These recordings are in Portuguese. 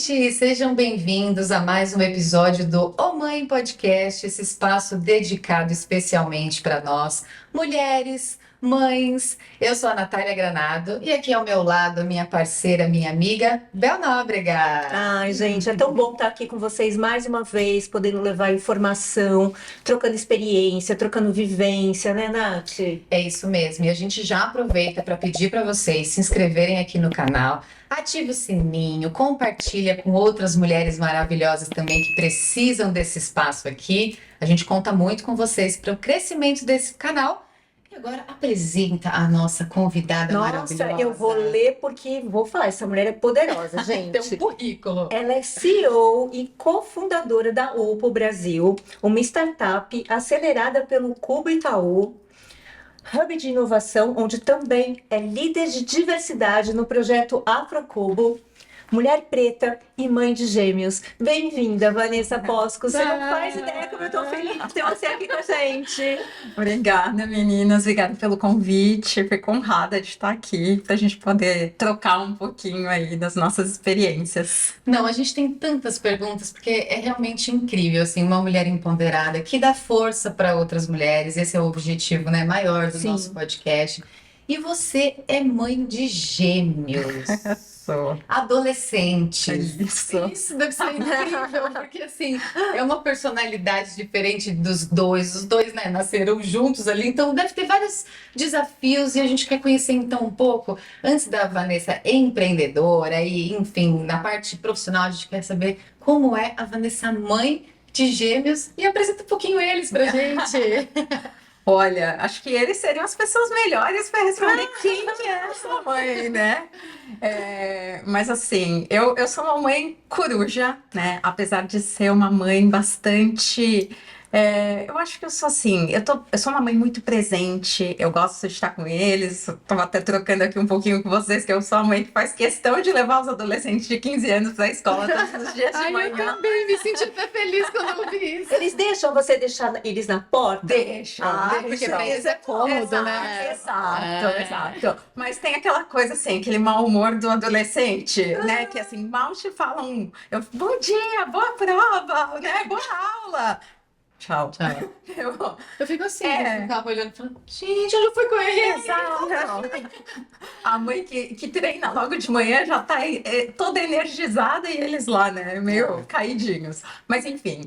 gente! Sejam bem-vindos a mais um episódio do Ô Mãe Podcast, esse espaço dedicado especialmente para nós, mulheres, mães. Eu sou a Natália Granado e aqui ao meu lado, minha parceira, minha amiga, Bel Nóbrega. Ai, gente, é tão bom estar aqui com vocês mais uma vez, podendo levar informação, trocando experiência, trocando vivência, né, Nath? É isso mesmo, e a gente já aproveita para pedir para vocês se inscreverem aqui no canal, ative o sininho, compartilha com outras mulheres maravilhosas também que precisam desse espaço aqui. A gente conta muito com vocês para o crescimento desse canal. E agora apresenta a nossa convidada Nossa, maravilhosa. eu vou ler porque vou falar, essa mulher é poderosa, Tem um gente. currículo. Ela é CEO e cofundadora da Oppo Brasil, uma startup acelerada pelo Cubo Itaú, hub de inovação, onde também é líder de diversidade no projeto Afrocubo, mulher preta e mãe de gêmeos. Bem-vinda, Vanessa Bosco. Você não faz ideia como eu tô feliz de ter você aqui com a gente. Obrigada, meninas. Obrigada pelo convite. Fico honrada de estar aqui para a gente poder trocar um pouquinho aí das nossas experiências. Não, a gente tem tantas perguntas, porque é realmente incrível, assim, uma mulher empoderada que dá força para outras mulheres. Esse é o objetivo, né, maior do Sim. nosso podcast. E você é mãe de gêmeos, Sou. adolescentes. Isso. Isso deve ser incrível, porque assim, é uma personalidade diferente dos dois. Os dois, né, nasceram juntos ali, então deve ter vários desafios e a gente quer conhecer então um pouco, antes da Vanessa empreendedora e, enfim, na parte profissional, a gente quer saber como é a Vanessa mãe de gêmeos e apresenta um pouquinho eles pra gente. Olha, acho que eles seriam as pessoas melhores para responder quem que é a sua mãe, né? Mas assim, eu sou uma mãe coruja, né? Apesar de ser uma mãe bastante. Eu acho que eu sou assim, eu sou uma mãe muito presente, eu gosto de estar com eles, eu tava até trocando aqui um pouquinho com vocês, que eu sou a mãe que faz questão de levar os adolescentes de 15 anos para a escola todos os dias de Ai, eu manhã. também me senti até feliz quando eu vi isso. Eles deixam você deixar eles na porta? Deixa, Porque pra eles é cômodo, né? Exato. Mas tem aquela coisa assim, aquele mau humor do adolescente, né? Que assim, mal te falam, bom dia, boa prova, né? Boa aula. Tchau. Tchau. Eu- Eu fico assim, É. eu ficava olhando e falando, gente, eu já fui com ele. Exato. A mãe que treina logo de manhã já tá toda energizada e eles lá, né? Meio caidinhos. Mas enfim,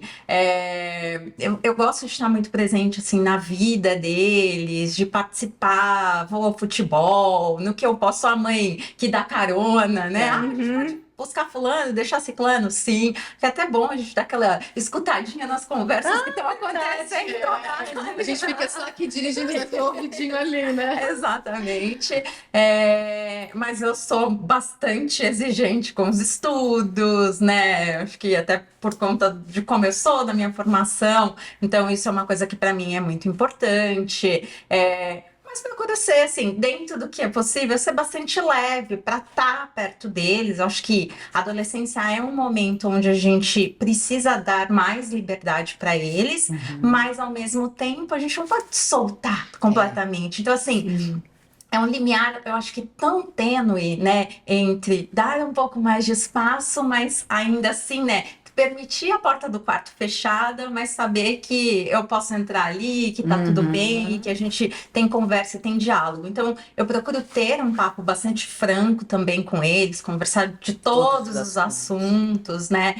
eu gosto de estar muito presente assim na vida deles, de participar, vou ao futebol, no que eu posso, sou a mãe que dá carona, né? Ah, a gente pode buscar fulano, deixar ciclano, sim. Que é até bom a gente dar aquela escutadinha nas conversas que estão acontecendo. A gente fica só aqui dirigindo com o ouvidinho ali, né? Exatamente. Mas eu sou bastante exigente com os estudos, né? Acho que até por conta de como eu sou, da minha formação. Então, isso é uma coisa que para mim é muito importante. Mas procuro ser, assim, dentro do que é possível, ser bastante leve para estar perto deles. Eu acho que a adolescência é um momento onde a gente precisa dar mais liberdade para eles, mas ao mesmo tempo a gente não pode soltar completamente. Então, assim, é um limiar, eu acho que tão tênue, né, entre dar um pouco mais de espaço, mas ainda assim, né, permitir a porta do quarto fechada, mas saber que eu posso entrar ali, que tá tudo bem, que a gente tem conversa e tem diálogo. Então, eu procuro ter um papo bastante franco também com eles, conversar de todos os assuntos, né,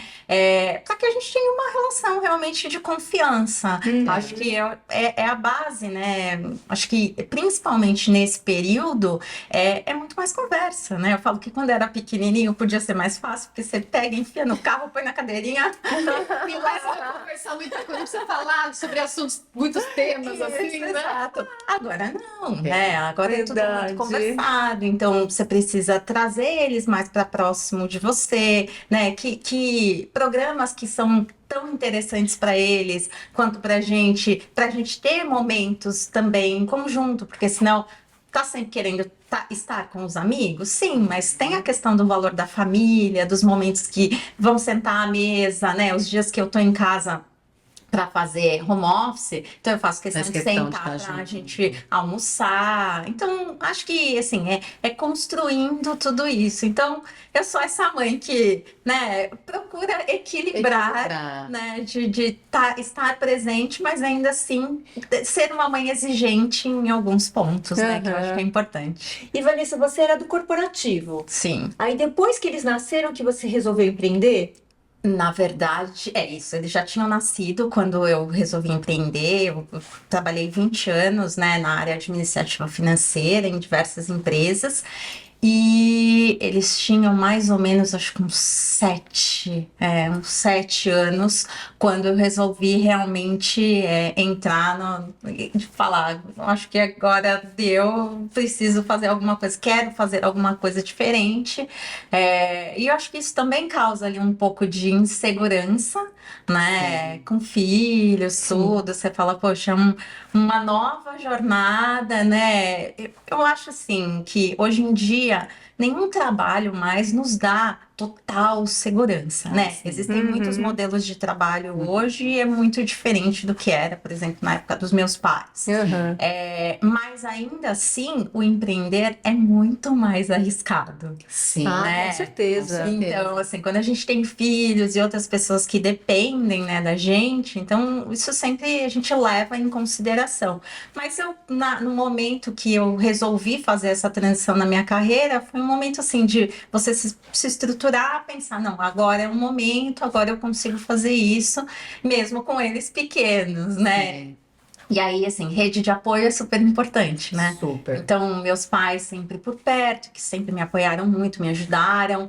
para que a gente tenha uma relação realmente de confiança. Acho que é a base, né, acho que principalmente nesse período, é muito mais conversa, né, eu falo que quando era pequenininho podia ser mais fácil, porque você pega, enfia no carro, põe na cadeirinha. Me leva a conversar muita coisa, não precisa falar sobre assuntos, muitos temas, assim, né? Exato. Agora não, né? Agora é tudo Verdade. muito conversado, então você precisa trazer eles mais para próximo de você, né? Que programas que são tão interessantes para eles quanto para gente ter momentos também em conjunto, porque senão tá sempre querendo estar com os amigos? Sim, mas tem a questão do valor da família, dos momentos que vão sentar à mesa, né? Os dias que eu tô em casa para fazer home office, então eu faço questão Faz de questão de sentar estar para a junto. gente almoçar. Então, acho que assim é construindo tudo isso. Então, eu sou essa mãe que, né, procura equilibrar, né, estar presente, mas ainda assim ser uma mãe exigente em alguns pontos, né, que eu acho que é importante. E Vanessa, você era do corporativo. Sim. Aí depois que eles nasceram, que você resolveu empreender? Na verdade, é isso. Eles já tinham nascido quando eu resolvi empreender. Eu trabalhei 20 anos, né, na área administrativa financeira, em diversas empresas. E eles tinham mais ou menos, acho que uns 7 anos, quando eu resolvi realmente entrar de falar, acho que agora deu, preciso fazer alguma coisa, quero fazer alguma coisa diferente. E eu acho que isso também causa ali um pouco de insegurança, né? Com filhos, tudo. Você fala, poxa, uma nova jornada, né? Eu acho assim que hoje em dia nenhum trabalho mais nos dá total segurança, né? Sim. Existem muitos modelos de trabalho hoje e é muito diferente do que era, por exemplo, na época dos meus pais. Mas ainda assim, o empreender é muito mais arriscado. Sim. né? Com certeza. Então, assim, quando a gente tem filhos e outras pessoas que dependem, né, da gente, então isso sempre a gente leva em consideração. Mas no momento que eu resolvi fazer essa transição na minha carreira, foi um momento assim de você se estruturar, pensar, não, agora é um momento, agora eu consigo fazer isso, mesmo com eles pequenos, né? Sim. E aí, assim, rede de apoio é super importante, né? Super. Então, meus pais sempre por perto, que sempre me apoiaram muito, me ajudaram,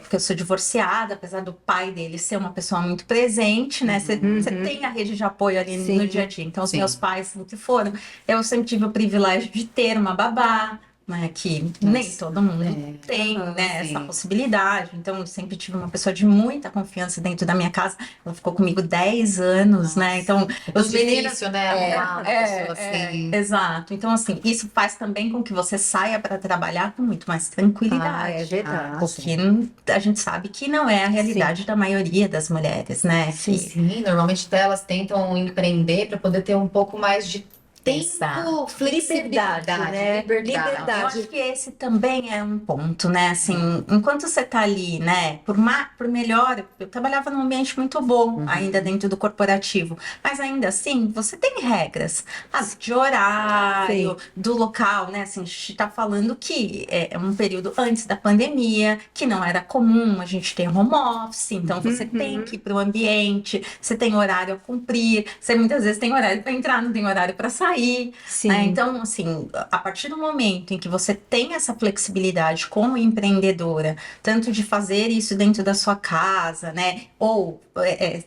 porque eu sou divorciada, apesar do pai dele ser uma pessoa muito presente, né? Você tem a rede de apoio ali Sim. no dia a dia. Então, os Sim. meus pais sempre foram. Eu sempre tive o privilégio de ter uma babá, né? Que nem todo mundo tem, né? sim. Essa possibilidade. Então, eu sempre tive uma pessoa de muita confiança dentro da minha casa. Ela ficou comigo 10 anos, né? Então, Os meninos, né? Arrumar uma pessoa assim. exato. Então, assim, isso faz também com que você saia para trabalhar com muito mais tranquilidade. É verdade. Porque a gente sabe que não é a realidade da maioria das mulheres, né? Sim, normalmente elas tentam empreender para poder ter um pouco mais de tempo, Exato. flexibilidade, né? liberdade. Eu acho que esse também é um ponto, né? Assim, enquanto você tá ali, né? Por melhor, eu trabalhava num ambiente muito bom, ainda dentro do corporativo, mas ainda assim, você tem regras de horário, do local, né? Assim, a gente tá falando que é um período antes da pandemia, que não era comum a gente ter home office, então você tem que ir para o ambiente, você tem horário a cumprir, você muitas vezes tem horário para entrar, não tem horário para sair. Sim. Né? Então, assim, a partir do momento em que você tem essa flexibilidade como empreendedora, tanto de fazer isso dentro da sua casa, né? Ou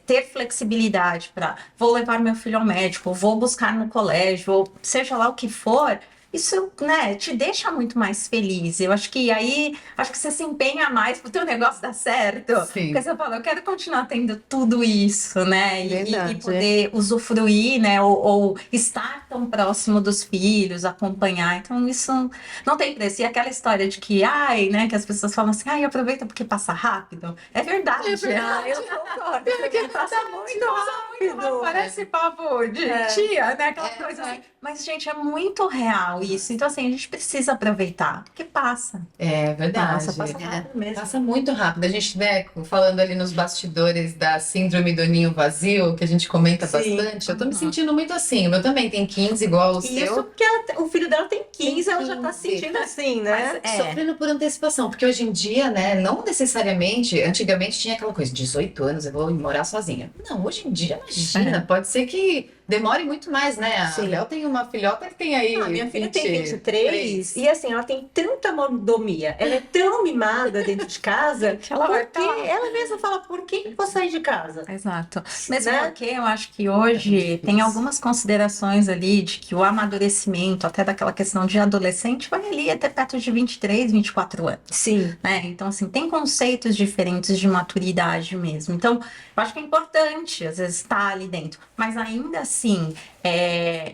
ter flexibilidade para vou levar meu filho ao médico, vou buscar no colégio, ou seja lá o que for. Isso, né, te deixa muito mais feliz. Eu acho que aí, acho que você se empenha mais pro teu negócio dar certo. Sim. Porque você fala, eu quero continuar tendo tudo isso, né? Verdade. E poder usufruir, né? Ou estar tão próximo dos filhos, acompanhar. Então, isso não tem preço. E aquela história de que, né, que as pessoas falam assim, aproveita porque passa rápido. É verdade. Eu concordo. Porque passa muito rápido. Parece papo de tia, né? Aquela coisa assim. Mas, gente, é muito real isso. Então, assim, a gente precisa aproveitar, porque passa. É verdade. Nossa, passa rápido mesmo. Passa muito rápido. A gente, né, falando ali nos bastidores da síndrome do ninho vazio, que a gente comenta Sim. bastante, eu tô me sentindo muito assim. O meu também tem 15, igual o Isso seu. porque o filho dela tem 15, ela já tá se 15. sentindo assim, né? Sofrendo por antecipação, porque hoje em dia, né, não necessariamente, antigamente tinha aquela coisa, 18 anos, eu vou morar sozinha. Não, hoje em dia, imagina, pode ser que demore muito mais, né? A Sim. Léo tem uma filhota que tem aí. A minha filha tem 23 23. e assim, ela tem tanta mordomia, ela é tão mimada dentro de casa Que ela vai porque tá lá. ela mesma fala, por que eu vou sair de casa? Exato. Mesmo Né? porque eu acho que hoje tem algumas considerações ali de que o amadurecimento, até daquela questão de adolescente, vai ali até perto de 23, 24 anos. Sim. Né? Então, assim, tem conceitos diferentes de maturidade mesmo. Então, eu acho que é importante, às vezes, estar ali dentro. Mas ainda assim, assim,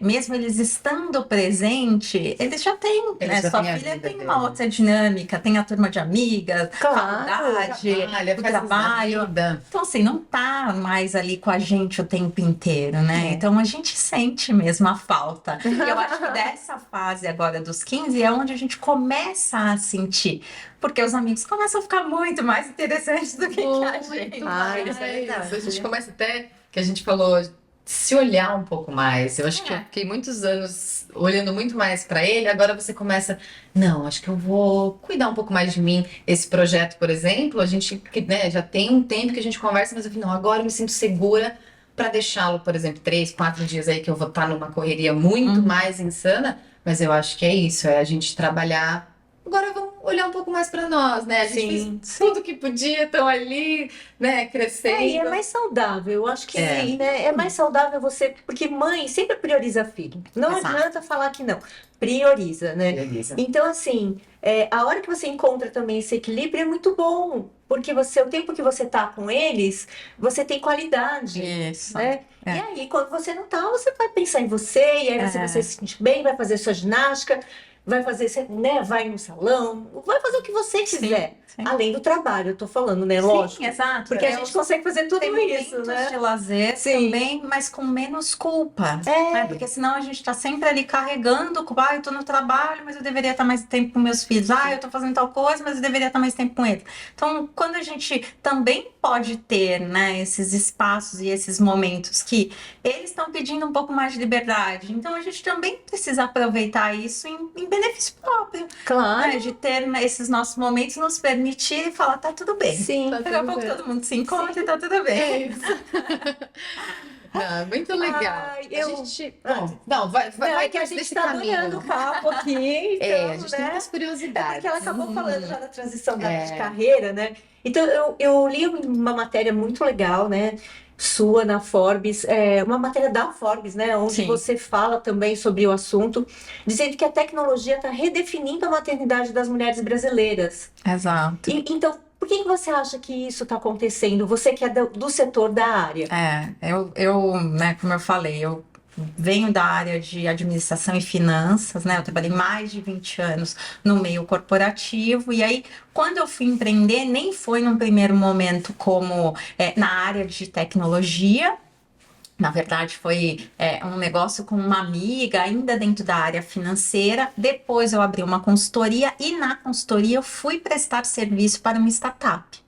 mesmo eles estando presente, eles já têm, Eles né? já Sua têm a filha vida tem deles. uma outra dinâmica, tem a turma de amigas, Claro, faculdade, Trabalha, o faz as da trabalho. vida. Então, assim, não tá mais ali com a gente o tempo inteiro, né? É. Então, a gente sente mesmo a falta. E eu acho que dessa fase agora dos 15 é onde a gente começa a sentir. Porque os amigos começam a ficar muito mais interessantes do que a gente. Muito Ah, mais. isso é verdade. A gente começa até, que a gente falou, se olhar um pouco mais. Eu acho que eu É. fiquei muitos anos olhando muito mais pra ele, agora você começa, não, acho que eu vou cuidar um pouco mais de mim. Esse projeto, por exemplo, a gente, né, já tem um tempo que a gente conversa, mas eu falei, não, agora eu me sinto segura pra deixá-lo, por exemplo, 3, 4 dias aí que eu vou estar numa correria muito mais insana, mas eu acho que é isso, é a gente trabalhar. Agora vamos olhar um pouco mais pra nós, né? A gente Sim, fez tudo que podia, estão ali, né, E é crescendo. mais saudável. Eu acho que É. né, é mais saudável você. Porque mãe sempre prioriza filho. Não Exato. adianta falar que não. Prioriza, né? Beleza. Então, assim, a hora que você encontra também esse equilíbrio é muito bom. Porque o tempo que você tá com eles, você tem qualidade. Isso. Né? É. E aí, quando você não tá, você vai pensar em você, e aí você vai se sentir bem, vai fazer sua ginástica, vai fazer, né, vai no salão, vai fazer o que você quiser. Sim. Além do trabalho, eu tô falando, né? Lógico. Sim, exato. Porque a gente consegue fazer tudo tem isso, momentos né? de lazer Sim. também, mas com menos culpa. É. Né? Porque senão a gente tá sempre ali carregando culpa. Ah, eu tô no trabalho, mas eu deveria estar mais tempo com meus filhos. Ah, eu tô fazendo tal coisa, mas eu deveria estar mais tempo com eles. Então, quando a gente também pode ter, né, esses espaços e esses momentos que eles estão pedindo um pouco mais de liberdade, então a gente também precisa aproveitar isso em benefício próprio, Claro. né? De ter, né, esses nossos momentos, nos permitir falar, tá tudo bem. Sim. Tá Daqui a tudo pouco bem. todo mundo se encontra e tá tudo bem. É isso. Não, muito legal. Ai, A gente. Bom, não, vai Não, é que a mais gente desse tá caminho. adorando o papo aqui, então, É, a gente tem né? muitas É curiosidades. porque ela acabou falando já da transição de É. carreira, né? Então, eu li uma matéria muito legal, né? Sua na Forbes, uma matéria da Forbes, né? Onde Sim. você fala também sobre o assunto, dizendo que a tecnologia está redefinindo a maternidade das mulheres brasileiras. Exato. Então, por que você acha que isso está acontecendo? Você que é do setor da área. Né, como eu falei, eu venho da área de administração e finanças, né? Eu trabalhei mais de 20 anos no meio corporativo, e aí, quando eu fui empreender, nem foi num primeiro momento como na área de tecnologia. Na verdade, foi um negócio com uma amiga, ainda dentro da área financeira. Depois eu abri uma consultoria e na consultoria eu fui prestar serviço para uma startup.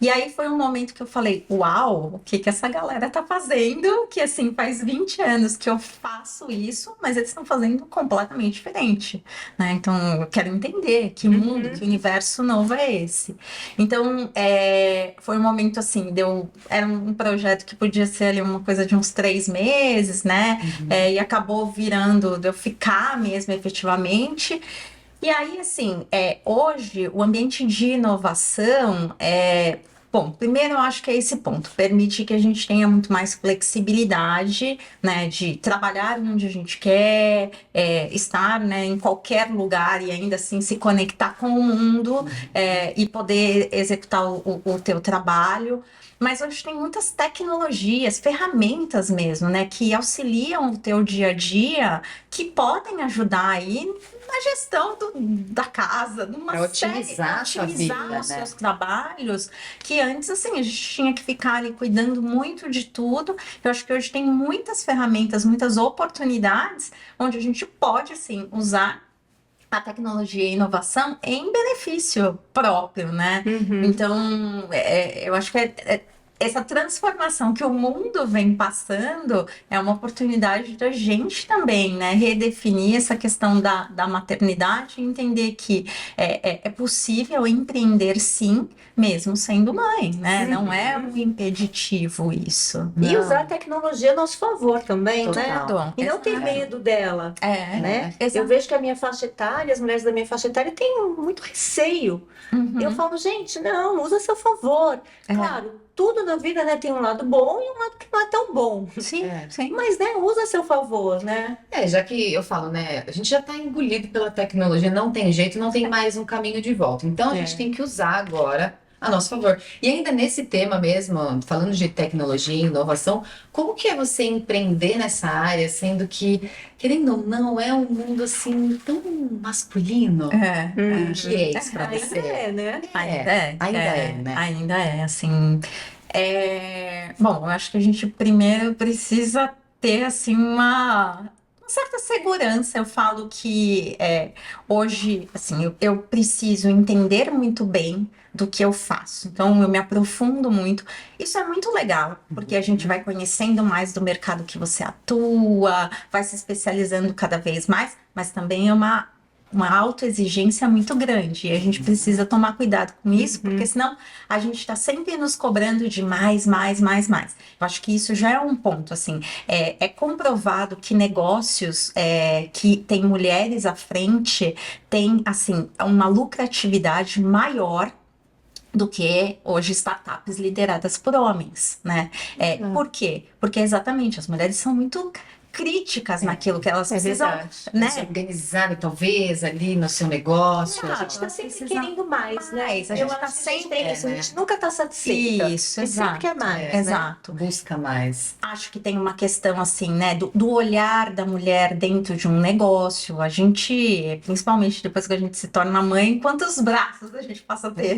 E aí foi um momento que eu falei, uau, o que essa galera tá fazendo? Que assim, faz 20 anos que eu faço isso, mas eles estão fazendo completamente diferente, né? Então, eu quero entender que mundo, que universo novo é esse. Então, foi um momento assim, era um projeto que podia ser ali uma coisa de uns 3 meses, né? E acabou virando de eu ficar mesmo efetivamente. E aí, assim, hoje o ambiente de inovação bom, primeiro eu acho que é esse ponto, permite que a gente tenha muito mais flexibilidade, né, de trabalhar onde a gente quer, estar, né, em qualquer lugar e ainda assim se conectar com o mundo e poder executar o teu trabalho. Mas hoje tem muitas tecnologias, ferramentas mesmo, né, que auxiliam o teu dia a dia, que podem ajudar aí na gestão da casa, numa Pra otimizar a sua vida, os né? seus trabalhos, que antes, assim, a gente tinha que ficar ali cuidando muito de tudo. Eu acho que hoje tem muitas ferramentas, muitas oportunidades, onde a gente pode, assim, usar a tecnologia e a inovação em benefício próprio, né? Então, eu acho que essa transformação que o mundo vem passando é uma oportunidade da gente também, né? Redefinir essa questão da maternidade e entender que é possível empreender sim, mesmo sendo mãe, né? Não é um impeditivo isso. E Não. usar a tecnologia a nosso favor também, né? Total. E não ter Exato. medo dela. Né? Exato. Eu vejo que a minha faixa etária, as mulheres da minha faixa etária têm muito receio. Eu falo, gente, não, usa a seu favor. Claro, tudo na vida, né, tem um lado bom e um lado que não é tão bom. Sim, sim. Mas, né, usa a seu favor, né? Já que eu falo, né, a gente já está engolido pela tecnologia, não tem jeito, não tem mais um caminho de volta. Então a gente tem que usar agora a nosso favor. E ainda nesse tema mesmo, falando de tecnologia e inovação, como que é você empreender nessa área, sendo que, querendo ou não, é um mundo assim tão masculino? Como que é isso pra Ainda você? é, né? Né? Ainda é, assim. Bom, eu acho que a gente primeiro precisa ter, assim, uma certa segurança. Eu falo que hoje, assim, eu preciso entender muito bem do que eu faço. Então, eu me aprofundo muito. Isso é muito legal, porque a gente vai conhecendo mais do mercado que você atua, vai se especializando cada vez mais, mas também é uma autoexigência muito grande. E a gente precisa tomar cuidado com isso, porque senão a gente está sempre nos cobrando de mais, mais, mais, mais. Eu acho que isso já é um ponto, assim. É comprovado que negócios que têm mulheres à frente têm, assim, uma lucratividade maior do que hoje startups lideradas por homens, né? Por quê? Porque exatamente as mulheres são muito críticas naquilo que elas precisam, né? Se organizarem, talvez, ali no seu negócio. A gente está elas sempre precisam querendo mais, né? mais, a gente Eu tá acho que a gente sempre- tem isso, a gente nunca está satisfeita. Isso, A gente sempre exato. quer mais, né? Exato. Busca mais. Acho que tem uma questão assim, né, do olhar da mulher dentro de um negócio. A gente, principalmente depois que a gente se torna uma mãe, quantos braços a gente passa a ter?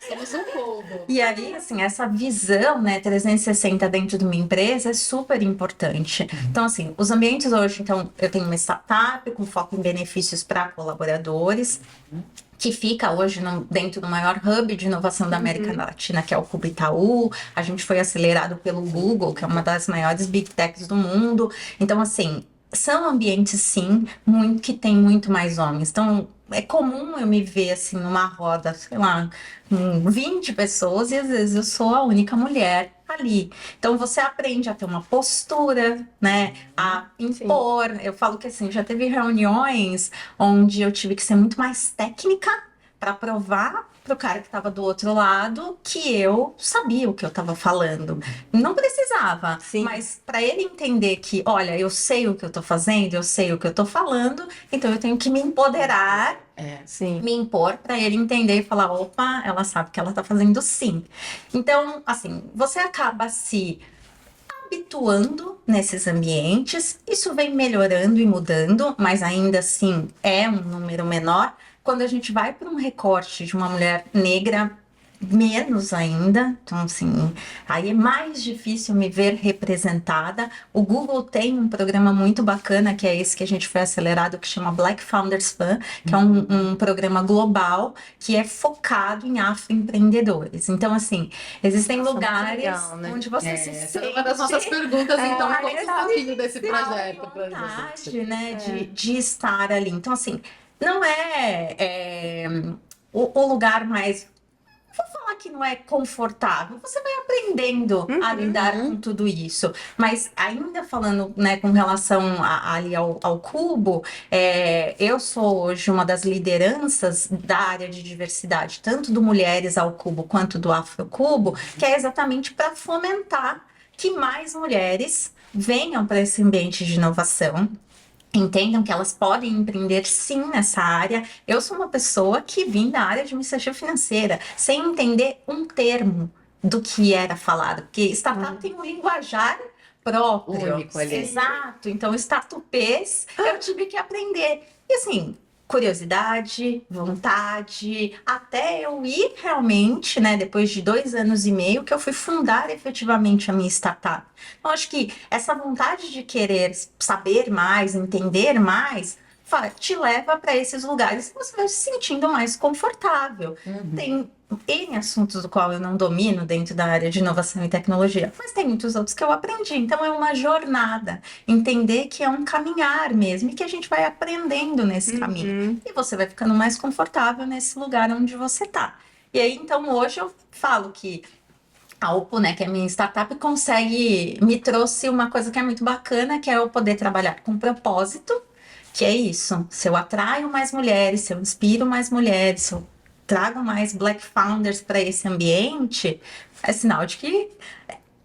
Somos um povo. E aí, assim, essa visão, né, 360 dentro de uma empresa é super importante. Então, assim, os ambientes hoje, então, eu tenho uma startup com foco em benefícios para colaboradores, que fica hoje dentro do maior hub de inovação da América Latina, que é o Cubo Itaú. A gente foi acelerado pelo Google, que é uma das maiores big techs do mundo. Então, assim, são ambientes, sim, que tem muito mais homens. Então, é comum eu me ver, assim, numa roda, sei lá, com 20 pessoas, e às vezes eu sou a única mulher ali. Então, você aprende a ter uma postura, né, a impor. Eu falo que, assim, já teve reuniões onde eu tive que ser muito mais técnica para provar para o cara que estava do outro lado que eu sabia o que eu estava falando. Não precisava, mas para ele entender que, olha, eu sei o que eu estou fazendo, eu sei o que eu estou falando, então eu tenho que me empoderar, me impor para ele entender e falar, opa, ela sabe que ela está fazendo sim. Então, assim, você acaba se habituando nesses ambientes, isso vem melhorando e mudando, mas ainda assim é um número menor. Quando a gente vai para um recorte de uma mulher negra, menos ainda, então assim, aí é mais difícil me ver representada. O Google tem um programa muito bacana, que é esse que a gente foi acelerado, que chama Black Founders Fund, que é um programa global que é focado em afroempreendedores. Então, assim, existem lugares legal, né? onde você se Essa é sente uma das nossas perguntas, então, É, conta um pouquinho desse projeto pra vontade, gente. né, de estar ali. Então, assim, não o lugar mais. Vou falar que não é confortável, você vai aprendendo a lidar com tudo isso. Mas ainda falando, né, com relação ali ao Cubo, eu sou hoje uma das lideranças da área de diversidade, tanto do Mulheres ao Cubo quanto do Afrocubo, que é exatamente para fomentar que mais mulheres venham para esse ambiente de inovação. Entendam que elas podem empreender sim nessa área. Eu sou uma pessoa que vim da área de administração financeira, sem entender um termo do que era falado, porque startup tem um linguajar próprio. Único ali. Exato. Então, startupês, eu tive que aprender. E assim, curiosidade, vontade, até eu ir realmente, né, depois de 2 anos e meio, que eu fui fundar efetivamente a minha startup. Então, acho que essa vontade de querer saber mais, entender mais, te leva para esses lugares que você vai se sentindo mais confortável. Tem N assuntos do qual eu não domino dentro da área de inovação e tecnologia, mas tem muitos outros que eu aprendi. Então é uma jornada, entender que é um caminhar mesmo e que a gente vai aprendendo nesse caminho. E você vai ficando mais confortável nesse lugar onde você está. E aí, então, hoje eu falo que a Oppo, né, que é a minha startup, me trouxe uma coisa que é muito bacana, que é eu poder trabalhar com propósito, que é isso. Se eu atraio mais mulheres, se eu inspiro mais mulheres, se eu trago mais Black Founders para esse ambiente, é sinal de que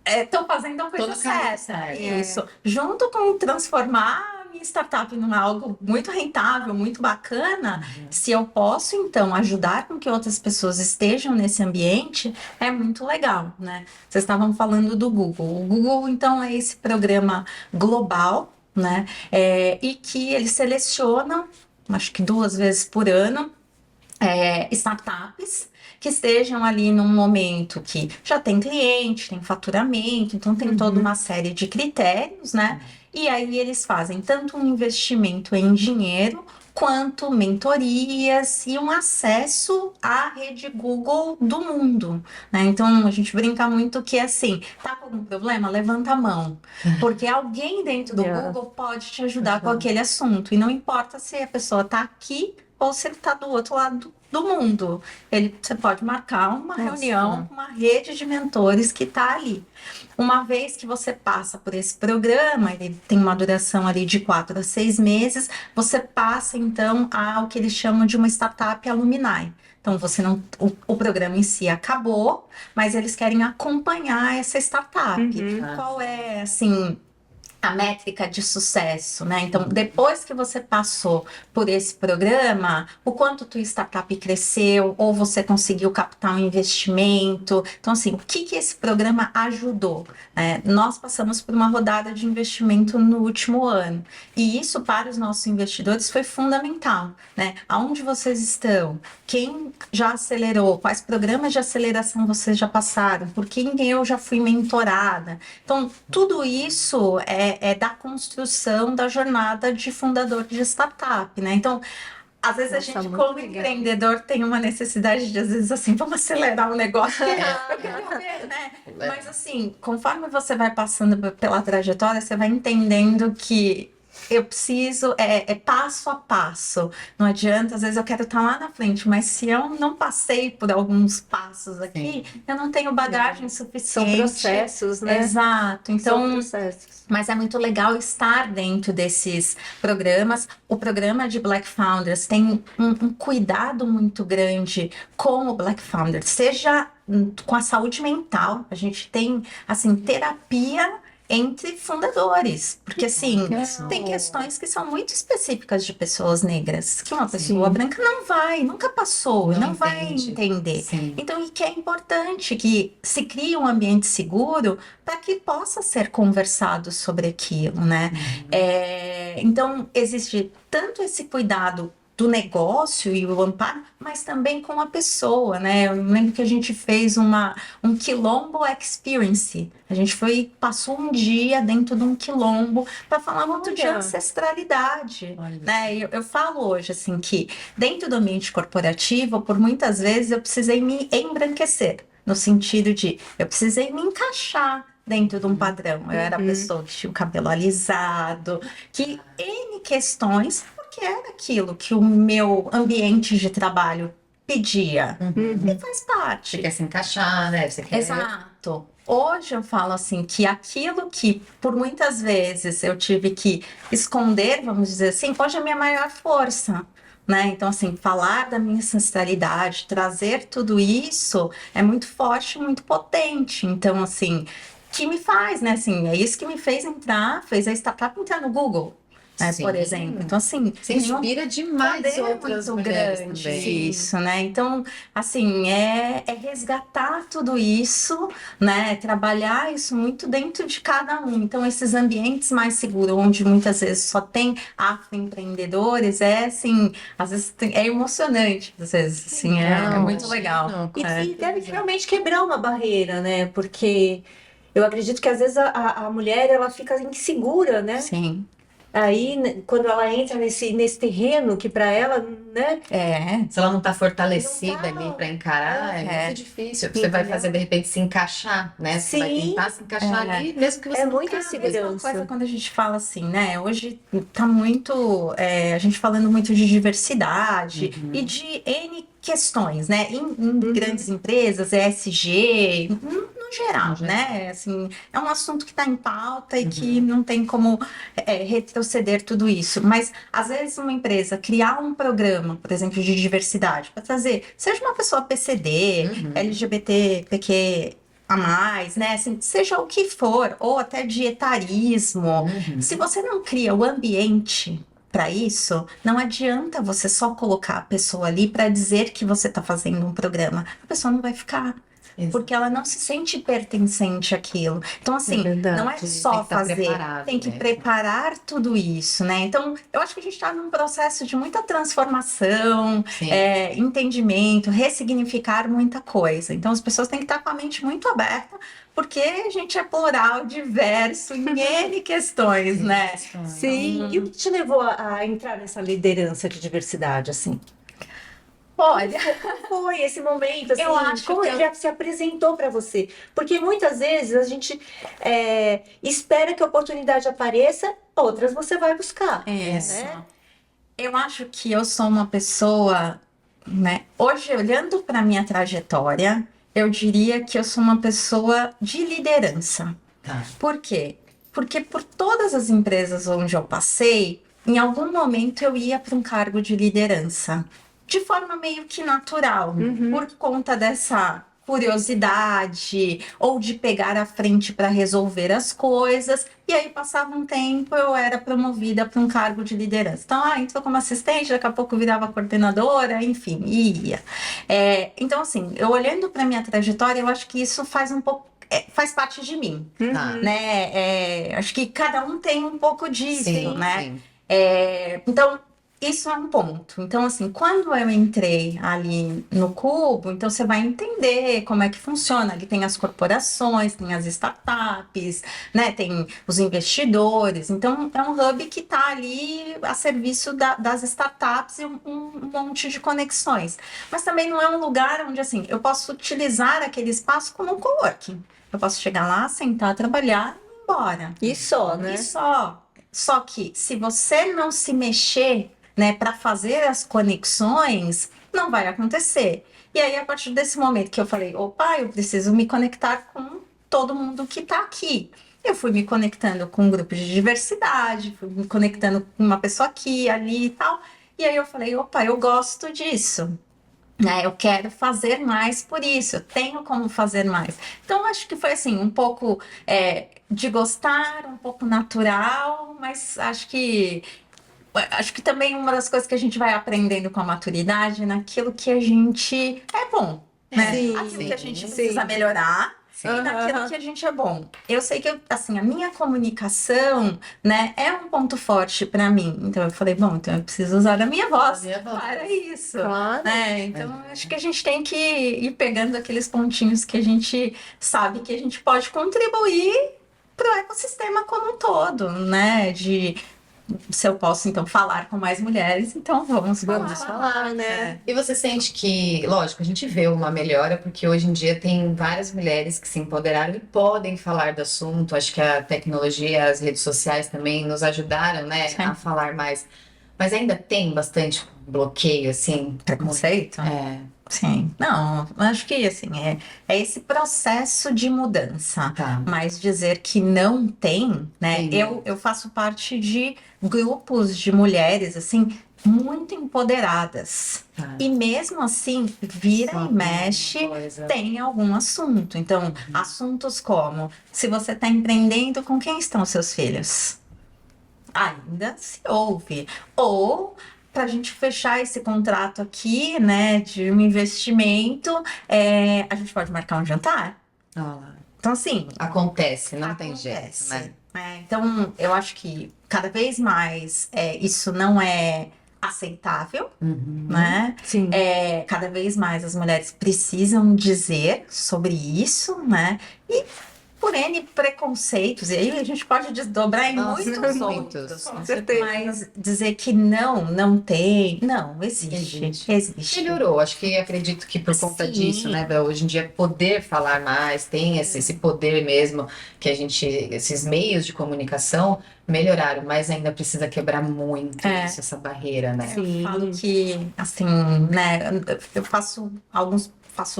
estou fazendo a coisa Tô no caminho certa. certo. Isso. Junto com transformar minha startup não é algo muito rentável, muito bacana, se eu posso, então, ajudar com que outras pessoas estejam nesse ambiente, é muito legal, né? Vocês estavam falando do Google. O Google, então, é esse programa global, né? E que eles selecionam, acho que 2 vezes por ano, startups que estejam ali num momento que já tem cliente, tem faturamento, então tem toda uma série de critérios, né? E aí eles fazem tanto um investimento em dinheiro quanto mentorias e um acesso à rede Google do mundo, né? Então a gente brinca muito que assim, tá com algum problema? Levanta a mão, porque alguém dentro do Google pode te ajudar com aquele assunto, e não importa se a pessoa tá aqui ou se ele está do outro lado do mundo. Você pode marcar uma reunião com uma rede de mentores que está ali. Uma vez que você passa por esse programa, ele tem uma duração ali de 4 a 6 meses, você passa então ao que eles chamam de uma startup alumni. Então, você não, o programa em si acabou, mas eles querem acompanhar essa startup. Qual é, assim, a métrica de sucesso, né? Então, depois que você passou por esse programa, o quanto tua startup cresceu, ou você conseguiu captar um investimento. Então, assim, o que esse programa ajudou? Nós passamos por uma rodada de investimento no último ano, e isso para os nossos investidores foi fundamental, né? Aonde vocês estão? Quem já acelerou? Quais programas de aceleração vocês já passaram? Por quem eu já fui mentorada? Então, tudo isso é da construção da jornada de fundador de startup, né? Então, às vezes a gente, como empreendedor, tem uma necessidade de, às vezes, assim, vamos acelerar o negócio, eu quero ver, né? Mas, assim, conforme você vai passando pela trajetória, você vai entendendo que eu preciso, passo a passo. Não adianta, às vezes eu quero estar lá na frente, mas se eu não passei por alguns passos aqui, eu não tenho bagagem suficiente. São processos, né? Exato. Então, são processos. Mas é muito legal estar dentro desses programas. O programa de Black Founders tem um cuidado muito grande com o Black Founders, seja com a saúde mental. A gente tem, assim, terapia entre fundadores, porque assim, tem questões que são muito específicas de pessoas negras, que uma pessoa branca nunca passou, não vai entender. Então, e que é importante que se crie um ambiente seguro para que possa ser conversado sobre aquilo, né? Então, existe tanto esse cuidado do negócio e o amparo, mas também com a pessoa, né? Eu lembro que a gente fez um quilombo experience. A gente passou um dia dentro de um quilombo para falar muito de ancestralidade, né? Eu falo hoje, assim, que dentro do ambiente corporativo, por muitas vezes eu precisei me embranquecer, no sentido de eu precisei me encaixar dentro de um padrão. Eu era a pessoa que tinha o cabelo alisado, que N questões, que era aquilo que o meu ambiente de trabalho pedia. E faz parte. Você quer se encaixar, né? Você quer... Exato. Hoje eu falo assim, que aquilo que por muitas vezes eu tive que esconder, vamos dizer assim, hoje é a minha maior força. Né? Então, assim, falar da minha ancestralidade, trazer tudo isso é muito forte, muito potente. Então, assim, que me faz, né? Assim, é isso que me fez fez a startup entrar no Google. Por exemplo. Então, assim, você inspira demais outras mulheres também. Isso, né? Então, assim, é resgatar tudo isso, né? Trabalhar isso muito dentro de cada um. Então, esses ambientes mais seguros, onde muitas vezes só tem afroempreendedores, assim, às vezes é emocionante, às vezes, assim, é muito legal. E deve realmente quebrar uma barreira, né? Porque eu acredito que às vezes a mulher, ela fica insegura, né? Sim. Aí, quando ela entra nesse terreno que para ela, né? Se ela não está fortalecida ali para encarar, é muito difícil. Você vai fazer, de repente, se encaixar, né? Você vai tentar se encaixar ali, mesmo que você não muita queira. insegurança. Mesma coisa quando a gente fala assim, né? Hoje tá muito, a gente falando muito de diversidade e de N questões, né? Em grandes empresas, ESG, no geral, né? Assim, é um assunto que está em pauta e que não tem como retroceder tudo isso. Mas, às vezes, uma empresa criar um programa, por exemplo, de diversidade, para trazer, seja uma pessoa PCD, LGBT, PQ, a mais, né? Assim, seja o que for, ou até de etarismo. Se você não cria o ambiente para isso, não adianta você só colocar a pessoa ali para dizer que você está fazendo um programa. A pessoa não vai ficar. Porque ela não se sente pertencente àquilo. Então, assim, não é só Tem que tá fazer, preparado tem que mesmo. preparar tudo isso, né? Então, eu acho que a gente está num processo de muita transformação, Sim. entendimento, ressignificar muita coisa. Então, as pessoas têm que estar com a mente muito aberta, porque a gente é plural, diverso, em N questões, né? Sim. E o que te levou a entrar nessa liderança de diversidade, assim? Olha, Como foi esse momento, assim? Eu acho Como que ele já se apresentou para você? Porque muitas vezes a gente espera que a oportunidade apareça, outras você vai buscar. isso. Né? Eu acho que eu sou uma pessoa, né? Hoje, olhando para minha trajetória, eu diria que eu sou uma pessoa de liderança. Tá. Por quê? Porque por todas as empresas onde eu passei, em algum momento eu ia para um cargo de liderança, de forma meio que natural, por conta dessa curiosidade ou de pegar a frente para resolver as coisas. E aí passava um tempo, eu era promovida para um cargo de liderança. Então, entrou como assistente, daqui a pouco virava coordenadora, enfim, ia. Então, assim, eu olhando para minha trajetória, eu acho que isso faz um pouco faz parte de mim, Tá. né? Acho que cada um tem um pouco disso, Sim, né? sim. Então, isso é um ponto. Então, assim, quando eu entrei ali no Cubo, então você vai entender como é que funciona. Ali tem as corporações, tem as startups, né? Tem os investidores. Então, é um hub que está ali a serviço das startups e um monte de conexões. Mas também não é um lugar onde, assim, eu posso utilizar aquele espaço como um coworking. Eu posso chegar lá, sentar, trabalhar e ir embora. E só, né? E só. Só que se você não se mexer, né, para fazer as conexões, não vai acontecer. E aí, a partir desse momento que eu falei, opa, eu preciso me conectar com todo mundo que está aqui. Eu fui me conectando com um grupo de diversidade, fui me conectando com uma pessoa aqui, ali e tal. E aí eu falei, opa, eu gosto disso. Né, eu quero fazer mais por isso, eu tenho como fazer mais. Então, acho que foi assim, um pouco de gostar, um pouco natural, mas acho que também uma das coisas que a gente vai aprendendo com a maturidade, naquilo que a gente é bom, né? Sim, Aquilo que a gente sim. precisa melhorar. Sim. E naquilo que a gente é bom. Eu sei que, assim, a minha comunicação, né, é um ponto forte para mim. Então, eu falei, bom, então eu preciso usar a minha voz para isso. Claro. Né? Então, acho que a gente tem que ir pegando aqueles pontinhos que a gente sabe que a gente pode contribuir para o ecossistema como um todo, né? Se eu posso, então, falar com mais mulheres, então vamos falar, né? E você sente que, lógico, a gente vê uma melhora, porque hoje em dia tem várias mulheres que se empoderaram e podem falar do assunto. Acho que a tecnologia, as redes sociais também nos ajudaram, né, Sim. a falar mais. Mas ainda tem bastante bloqueio, assim. Preconceito? Sim. Não, acho que, assim, é esse processo de mudança. Tá. Mas dizer que não tem, né? Sim. Eu faço parte de grupos de mulheres, assim, muito empoderadas. Tá. E mesmo assim, vira Só e mexe, coisa. tem algum assunto. Então, assuntos como, se você está empreendendo, com quem estão seus filhos? Ainda se ouve. Ou, para a gente fechar esse contrato aqui, né, de um investimento, a gente pode marcar um jantar? Olha lá. Então, assim, Acontece, não tem acontece, jeito, né? Então, eu acho que cada vez mais isso não é aceitável, né? Sim. Cada vez mais as mulheres precisam dizer sobre isso, né? E por N preconceitos, e aí a gente pode desdobrar em Nossa, muitos muitos, outros. com certeza. Mas dizer que não tem, não, existe. Melhorou, acho que acredito que por conta Sim. disso, né, Bel, hoje em dia poder falar mais, tem esse poder mesmo que a gente, esses meios de comunicação melhoraram, mas ainda precisa quebrar muito isso, essa barreira, né? Sim. Eu falo que, assim, né, eu faço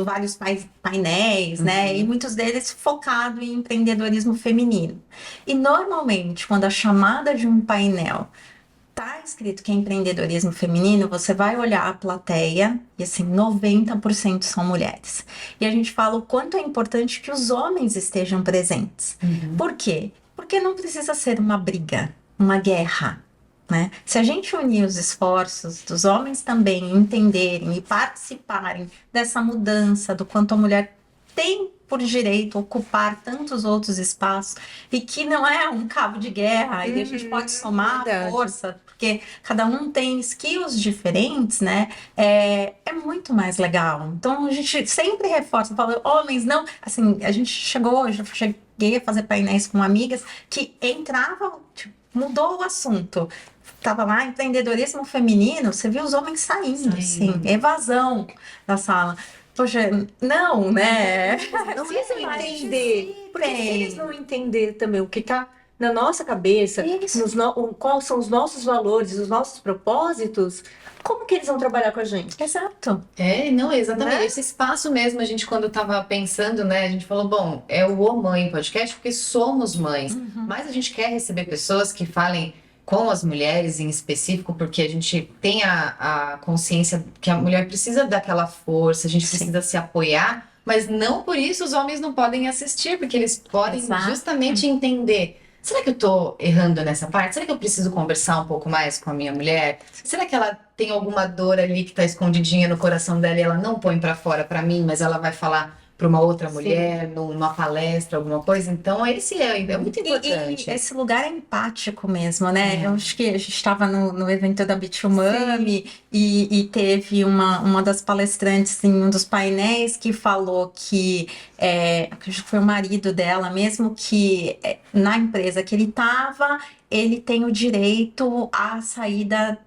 vários painéis, né, e muitos deles focados em empreendedorismo feminino. E normalmente, quando a chamada de um painel tá escrito que é empreendedorismo feminino, você vai olhar a plateia e assim, 90% são mulheres. E a gente fala o quanto é importante que os homens estejam presentes. Por quê? Porque não precisa ser uma briga, uma guerra, né? Se a gente unir os esforços dos homens também entenderem e participarem dessa mudança do quanto a mulher tem por direito ocupar tantos outros espaços e que não é um cabo de guerra e a gente pode somar verdade. força, porque cada um tem skills diferentes, né? É muito mais legal. Então a gente sempre reforça, fala, homens, não, assim, a gente chegou, eu já cheguei a fazer painéis com amigas que entravam, tipo, mudou o assunto. Tava lá, empreendedorismo feminino, você viu os homens saindo, assim, evasão da sala. Poxa, não, né? Não Sim, mas entender. Porque se participem. eles não entender também o que está na nossa cabeça, Isso. quais são os nossos valores, os nossos propósitos, como que eles vão trabalhar com a gente? Exato. Não, exatamente. Né? Esse espaço mesmo, a gente, quando tava pensando, né, a gente falou, bom, é o Ô Mãe Podcast porque somos mães, mas a gente quer receber pessoas que falem com as mulheres em específico, porque a gente tem a consciência que a mulher precisa daquela força, a gente Sim. precisa se apoiar, mas não por isso os homens não podem assistir, porque eles podem Exato. justamente entender. Será que eu tô errando nessa parte? Será que eu preciso conversar um pouco mais com a minha mulher? Será que ela tem alguma dor ali que tá escondidinha no coração dela e ela não põe pra fora pra mim, mas ela vai falar pra uma outra Sim. mulher, numa palestra, alguma coisa? Então, esse é muito importante. E esse lugar é empático mesmo, né? É. Eu acho que a gente estava no evento da Bitumami e teve uma das palestrantes em um dos painéis que falou que, acho que foi o marido dela mesmo, que na empresa que ele estava, ele tem o direito à saída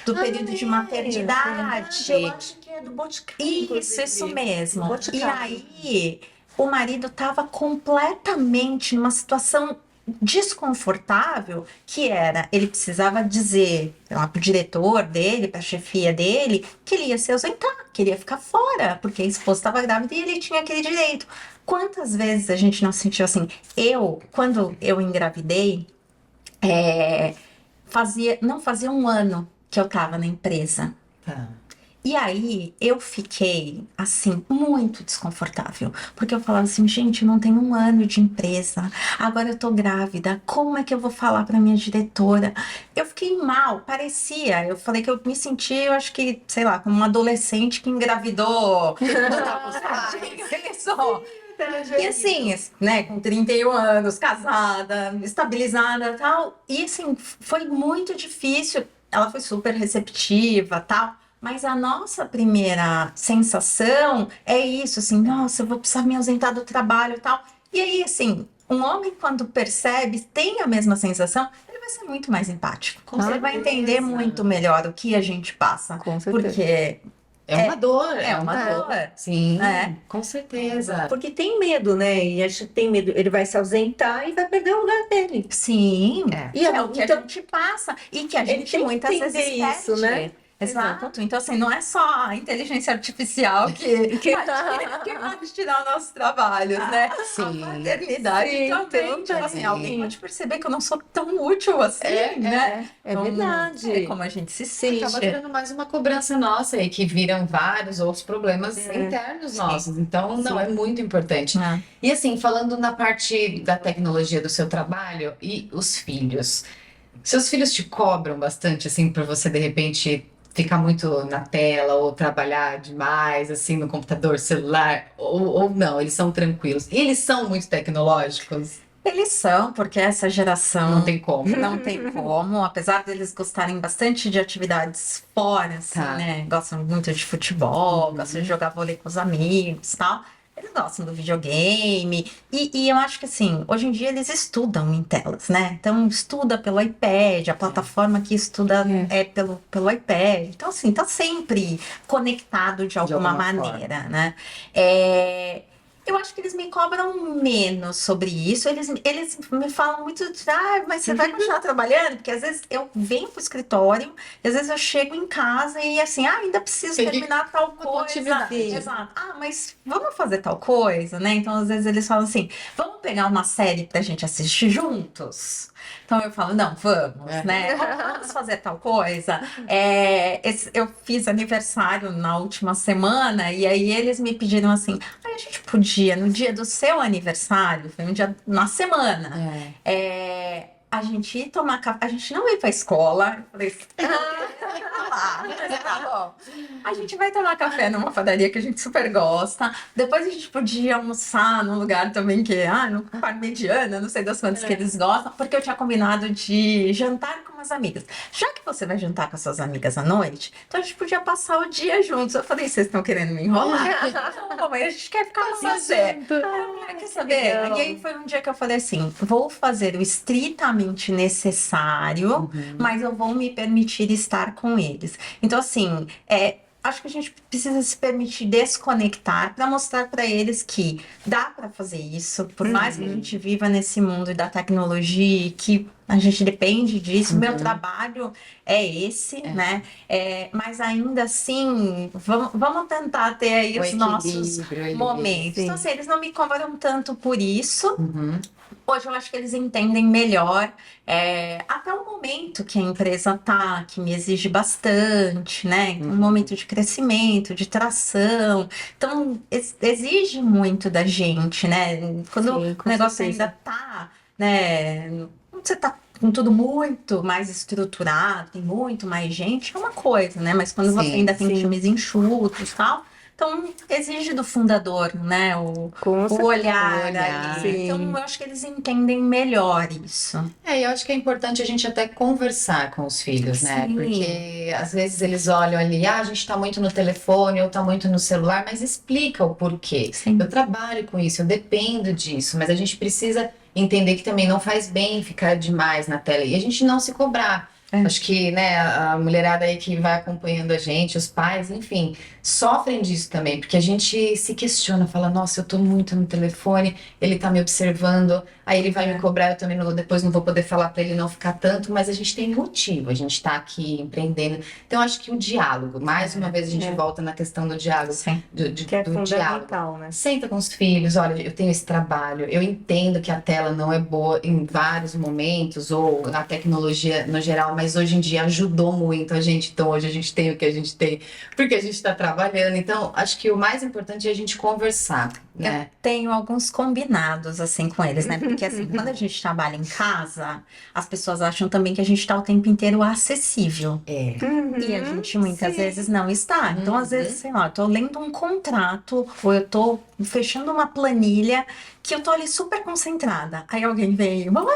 do período de maternidade. Eu acho que é do Boticário. Isso mesmo. E Boticário. aí, o marido estava completamente numa situação desconfortável, que era, ele precisava dizer lá pro diretor dele, pra chefia dele, que ele ia se ausentar, que ele ia ficar fora, porque a esposa estava grávida e ele tinha aquele direito. Quantas vezes a gente não se sentiu assim? Quando eu engravidei, não fazia um ano que eu estava na empresa. Tá. E aí eu fiquei assim muito desconfortável, porque eu falava assim, gente, eu não tenho um ano de empresa, agora eu tô grávida, como é que eu vou falar pra minha diretora? Eu fiquei mal, parecia, eu falei que eu me senti, eu acho que, sei lá, como uma adolescente que engravidou. Isso. E assim, né, com 31 anos, casada, estabilizada e tal, e assim, foi muito difícil, ela foi super receptiva tal, mas a nossa primeira sensação é isso, assim, nossa, eu vou precisar me ausentar do trabalho e tal. E aí, assim, um homem quando percebe, tem a mesma sensação, ele vai ser muito mais empático. Com Ele vai certeza. entender muito melhor o que a gente passa, Com certeza. porque É uma dor. é uma dor. Sim, É. com certeza. Porque tem medo, né? E a gente tem medo, ele vai se ausentar e vai perder o lugar dele. Sim, E é o que a então, gente passa e que a ele gente tem que muitas vezes entender isso, perde. né? Exato. Então, assim, não é só a inteligência artificial que vai tirar nossos trabalhos, né? Sim. A maternidade Sim, também. Tipo assim, alguém pode perceber que eu não sou tão útil assim, né? É Então, verdade. É como a gente se sente. Acaba virando mais uma cobrança nossa e que viram vários outros problemas internos nossos. Então, não, é muito importante. É. E assim, falando na parte da tecnologia do seu trabalho e os filhos. Seus filhos te cobram bastante, assim, para você, de repente, ficar muito na tela ou trabalhar demais, assim, no computador, celular? Ou não, eles são tranquilos? E eles são muito tecnológicos? Eles são, porque essa geração Não tem como. não tem como, apesar deles gostarem bastante de atividades fora, assim, Tá. né? Gostam muito de futebol, gostam de jogar vôlei com os amigos e tal. Eles gostam do videogame. E eu acho que, assim, hoje em dia eles estudam em telas, né? Então, estuda pelo iPad, a plataforma que estuda é pelo iPad. Então, assim, tá sempre conectado de alguma alguma maneira, forma. né? Eu acho que eles me cobram menos sobre isso. Eles me falam muito, mas você vai continuar trabalhando? Porque às vezes eu venho pro escritório, e às vezes eu chego em casa e assim, ainda preciso Tem terminar tal coisa. continuidade. Exato. Mas vamos fazer tal coisa, né? Então às vezes eles falam assim, vamos pegar uma série pra gente assistir juntos? Então eu falo, não, vamos, né? Vamos fazer tal coisa. Eu fiz aniversário na última semana e aí eles me pediram assim, a gente podia, no dia do seu aniversário, foi um dia na semana, a gente ir tomar café, a gente não ir pra escola. Eu falei, tá bom. A gente vai tomar café numa padaria que a gente super gosta. Depois a gente podia almoçar num lugar também que, no Parmegiana, não sei das quantas que eles gostam, porque eu tinha combinado de jantar com umas amigas. Já que você vai jantar com as suas amigas à noite, então a gente podia passar o dia juntos. Eu falei, vocês estão querendo me enrolar? Não, mas a gente quer ficar no café. Quer saber? Legal. E aí foi um dia que eu falei assim, vou fazer o estritamente necessário, mas eu vou me permitir estar com eles. Então, assim, acho que a gente precisa se permitir desconectar para mostrar para eles que dá para fazer isso, por mais que a gente viva nesse mundo da tecnologia e que a gente depende disso. Meu trabalho é esse, né? Mas ainda assim, vamos tentar ter aí O os nossos equilíbrio ali. momentos. Sim. Então, assim, eles não me cobram tanto por isso. Uhum. Hoje eu acho que eles entendem melhor, até o momento que a empresa tá, que me exige bastante, né? Um momento de crescimento, de tração. Então, exige muito da gente, né? Quando Sim, o com negócio certeza. ainda tá, né? Quando você tá com tudo muito mais estruturado, tem muito mais gente, é uma coisa, né? Mas quando você Sim, ainda tem sim. times enxutos e tal, então exige do fundador, né? Com O certeza. olhar O olhar. ali. Sim. Então, eu acho que eles entendem melhor isso. E eu acho que é importante a gente até conversar com os filhos, né? Sim. Porque às vezes eles olham ali, a gente tá muito no telefone ou tá muito no celular, mas explica o porquê. Sim. Eu trabalho com isso, eu dependo disso, mas a gente precisa entender que também não faz bem ficar demais na tela e a gente não se cobrar. Acho que, né, a mulherada aí que vai acompanhando a gente, os pais, enfim, sofrem disso também, porque a gente se questiona, fala, nossa, eu tô muito no telefone, ele tá me observando, aí ele vai me cobrar, eu também depois não vou poder falar pra ele não ficar tanto, mas a gente tem motivo, a gente tá aqui empreendendo. Então, acho que o diálogo, mais uma vez a gente volta na questão do diálogo, Sim. Que é do diálogo. fundamental, né? Senta com os filhos, olha, eu tenho esse trabalho, eu entendo que a tela não é boa em vários momentos, ou na tecnologia no geral, mas hoje em dia ajudou muito a gente, então hoje a gente tem o que a gente tem, porque a gente está trabalhando, então acho que o mais importante é a gente conversar, né? Tenho alguns combinados, assim, com eles, né? Porque, assim, quando a gente trabalha em casa, as pessoas acham também que a gente tá o tempo inteiro acessível. É. E a gente muitas sim. vezes não está. Então, às vezes, sei lá, eu tô lendo um contrato, ou eu tô fechando uma planilha, que eu tô ali super concentrada. Aí alguém vem, mamãe,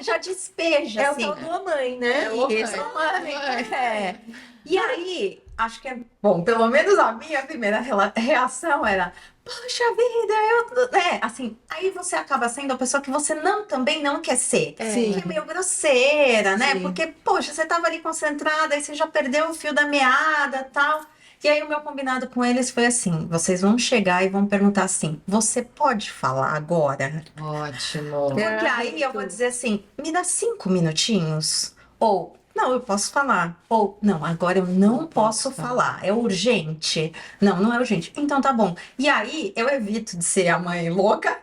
já despeja, É o assim. tal do mamãe, né? Isso, mãe. E aí, acho que bom, pelo menos a minha primeira reação era, poxa vida, assim, aí você acaba sendo a pessoa que você também não quer ser. Sim. Que é meio grosseira, né? Sim. Porque, poxa, você tava ali concentrada, aí você já perdeu o fio da meada, tal. E aí o meu combinado com eles foi assim, vocês vão chegar e vão perguntar assim, você pode falar agora? Ótimo. Porque aí eu vou dizer assim, me dá 5 minutinhos. Ou, não, eu posso falar. Ou, não, agora eu não posso falar. É urgente. Não, não é urgente. Então tá bom. E aí eu evito de ser a mãe louca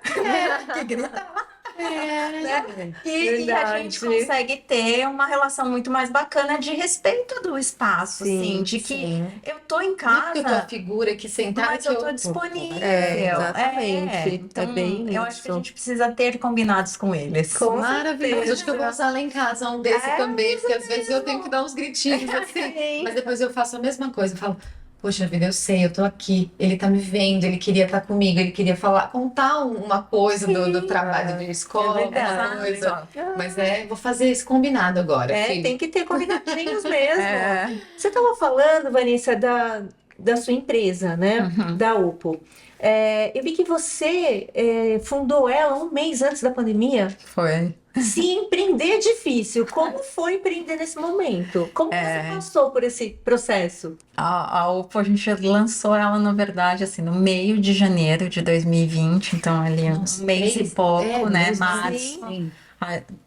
que grita lá. Né? E a Verdade. gente consegue ter uma relação muito mais bacana de respeito do espaço, Sim, assim, de que sim. eu tô em Não é porque eu tô a casa. figura aqui sentada Mas que eu tô disponível. exatamente. Então, É bem eu acho que a isso. gente precisa ter combinados com eles. Com Maravilhoso. certeza. Acho que eu vou usar lá em casa um desse também, porque às vezes eu tenho que dar uns gritinhos assim. Sim. Mas depois eu faço a mesma coisa. Eu falo, poxa vida, eu sei, eu tô aqui. Ele tá me vendo, ele queria estar comigo, ele queria falar, contar uma coisa do trabalho de escola, é uma verdade. coisa. Mas vou fazer esse combinado agora, filho. Tem que ter combinadinhos mesmo. É. Você estava falando, Vanessa, da sua empresa, né? Uhum. Da Oppo. Eu vi que você fundou ela um mês antes da pandemia. Foi. Se empreender é difícil, como foi empreender nesse momento? Como você passou por esse processo? A Oppo, a gente lançou ela, na verdade, assim, no meio de janeiro de 2020, então ali um mês e pouco, né? mesmo Março. assim.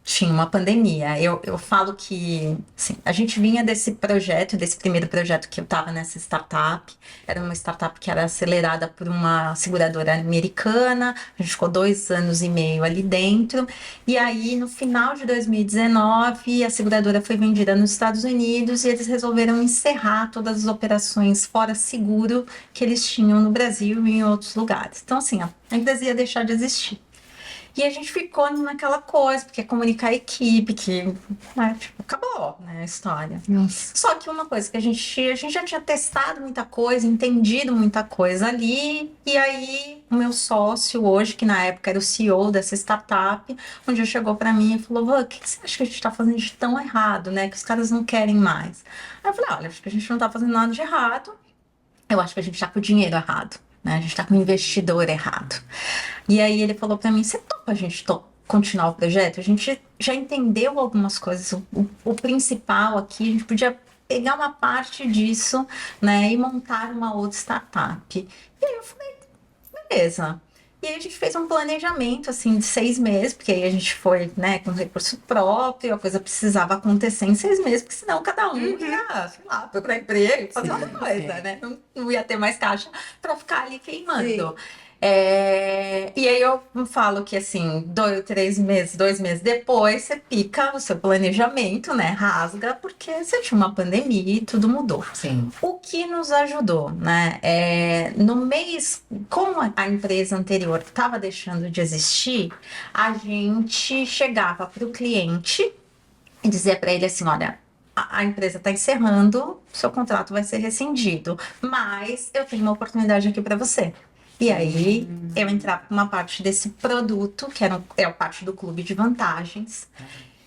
Tinha uma pandemia. Eu falo que assim, a gente vinha desse projeto, desse primeiro projeto que eu estava nessa startup. Era uma startup que era acelerada por uma seguradora americana. A gente ficou 2 anos e meio ali dentro. E aí, no final de 2019, a seguradora foi vendida nos Estados Unidos e eles resolveram encerrar todas as operações fora seguro que eles tinham no Brasil e em outros lugares. Então, assim, a empresa ia deixar de existir. E a gente ficou naquela coisa, porque é comunicar a equipe, que, né, tipo, acabou, né, a história. Nossa. Só que uma coisa que a gente já tinha testado muita coisa, entendido muita coisa ali, e aí o meu sócio hoje, que na época era o CEO dessa startup, um dia chegou pra mim e falou, Vã, o que você acha que a gente tá fazendo de tão errado, né, que os caras não querem mais? Aí eu falei, olha, acho que a gente não tá fazendo nada de errado, eu acho que a gente tá com o dinheiro errado, né, a gente tá com o investidor errado. E aí ele falou pra mim, você topa a gente continuar o projeto? A gente já entendeu algumas coisas, o principal aqui, a gente podia pegar uma parte disso, né, e montar uma outra startup. E aí eu falei, beleza. E aí a gente fez um planejamento, assim, de 6 meses, porque aí a gente foi, né, com recurso próprio, a coisa precisava acontecer em 6 meses, porque senão cada um ia, sei lá, procurar emprego, fazer outra coisa, né? Não ia ter mais caixa para ficar ali queimando. E aí eu falo que assim, 2 meses depois, você pica o seu planejamento, né? Rasga, porque você tinha uma pandemia e tudo mudou. Sim. O que nos ajudou, né? No mês, como a empresa anterior estava deixando de existir, a gente chegava para o cliente e dizia para ele assim: olha, a empresa está encerrando, seu contrato vai ser rescindido, mas eu tenho uma oportunidade aqui para você. E aí eu entrava com uma parte desse produto, que é a parte do clube de vantagens,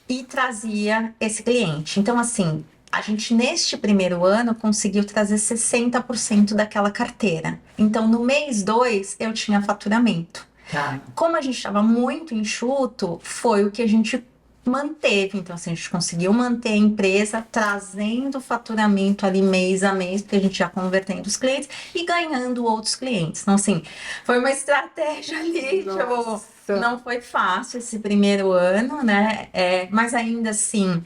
e trazia esse cliente. Então, assim, a gente neste primeiro ano conseguiu trazer 60% daquela carteira. Então, no mês 2, eu tinha faturamento. Tá. Como a gente estava muito enxuto, foi o que a gente manteve. Então, assim, a gente conseguiu manter a empresa trazendo faturamento ali mês a mês, porque a gente ia convertendo os clientes e ganhando outros clientes. Então, assim, foi uma estratégia ali, tipo, não foi fácil esse primeiro ano, né? Mas ainda assim,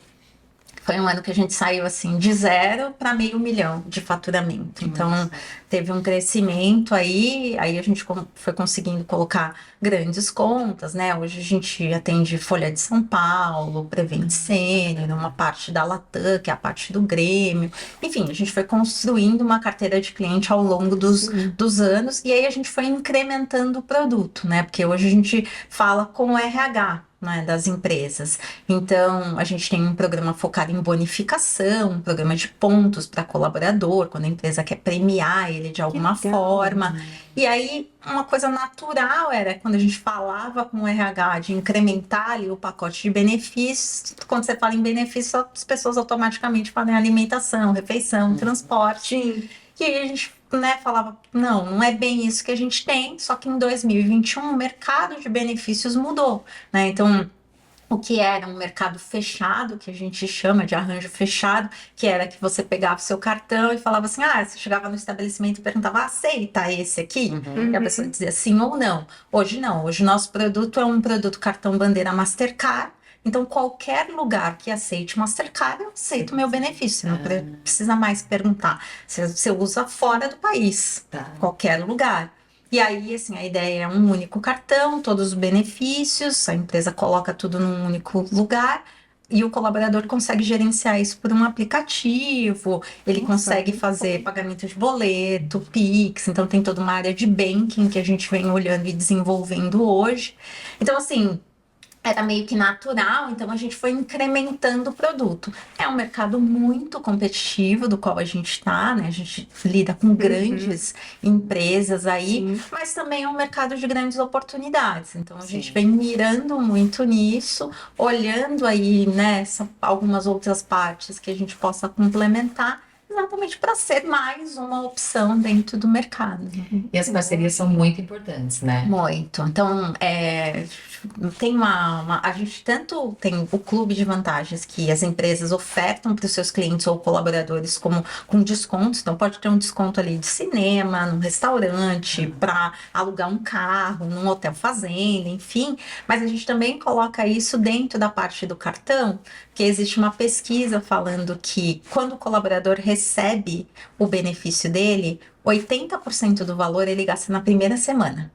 foi um ano que a gente saiu assim de 0 para meio milhão de faturamento. Então, teve um crescimento aí a gente foi conseguindo colocar grandes contas, né? Hoje a gente atende Folha de São Paulo, Prevent Senior, uma parte da Latam, que é a parte do Grêmio. Enfim, a gente foi construindo uma carteira de cliente ao longo dos anos e aí a gente foi incrementando o produto, né? Porque hoje a gente fala com o RH, né, das empresas. Então, a gente tem um programa focado em bonificação, um programa de pontos para colaborador, quando a empresa quer premiar ele de alguma forma. E aí, uma coisa natural era quando a gente falava com o RH de incrementar ali o pacote de benefícios. Quando você fala em benefícios, as pessoas automaticamente falam em alimentação, refeição, transporte. E aí a gente, né, falava, não é bem isso que a gente tem, só que em 2021 o mercado de benefícios mudou, né? Então, o que era um mercado fechado, que a gente chama de arranjo fechado, que era que você pegava o seu cartão e falava assim, você chegava no estabelecimento e perguntava, aceita esse aqui? E a pessoa dizia sim ou não. Hoje não, hoje nosso produto é um produto cartão bandeira Mastercard. Então, qualquer lugar que aceite Mastercard, eu aceito o meu benefício. Você não precisa mais perguntar. Você usa fora do país, qualquer lugar. E aí, assim, a ideia é um único cartão, todos os benefícios, a empresa coloca tudo num único lugar e o colaborador consegue gerenciar isso por um aplicativo, ele consegue fazer pagamento de boleto, Pix, então tem toda uma área de banking que a gente vem olhando e desenvolvendo hoje. Então, assim, era meio que natural, então a gente foi incrementando o produto. É um mercado muito competitivo do qual a gente está, né? A gente lida com grandes empresas aí, mas também é um mercado de grandes oportunidades. Então a gente vem mirando muito nisso, olhando aí, né, algumas outras partes que a gente possa complementar exatamente para ser mais uma opção dentro do mercado. E as parcerias são muito importantes, né? Muito. Então, tem a gente tanto tem o clube de vantagens que as empresas ofertam para os seus clientes ou colaboradores como com descontos. Então, pode ter um desconto ali de cinema, num restaurante, para alugar um carro, num hotel fazenda, enfim. Mas a gente também coloca isso dentro da parte do cartão, porque existe uma pesquisa falando que quando o colaborador recebe o benefício dele, 80% do valor ele gasta na primeira semana.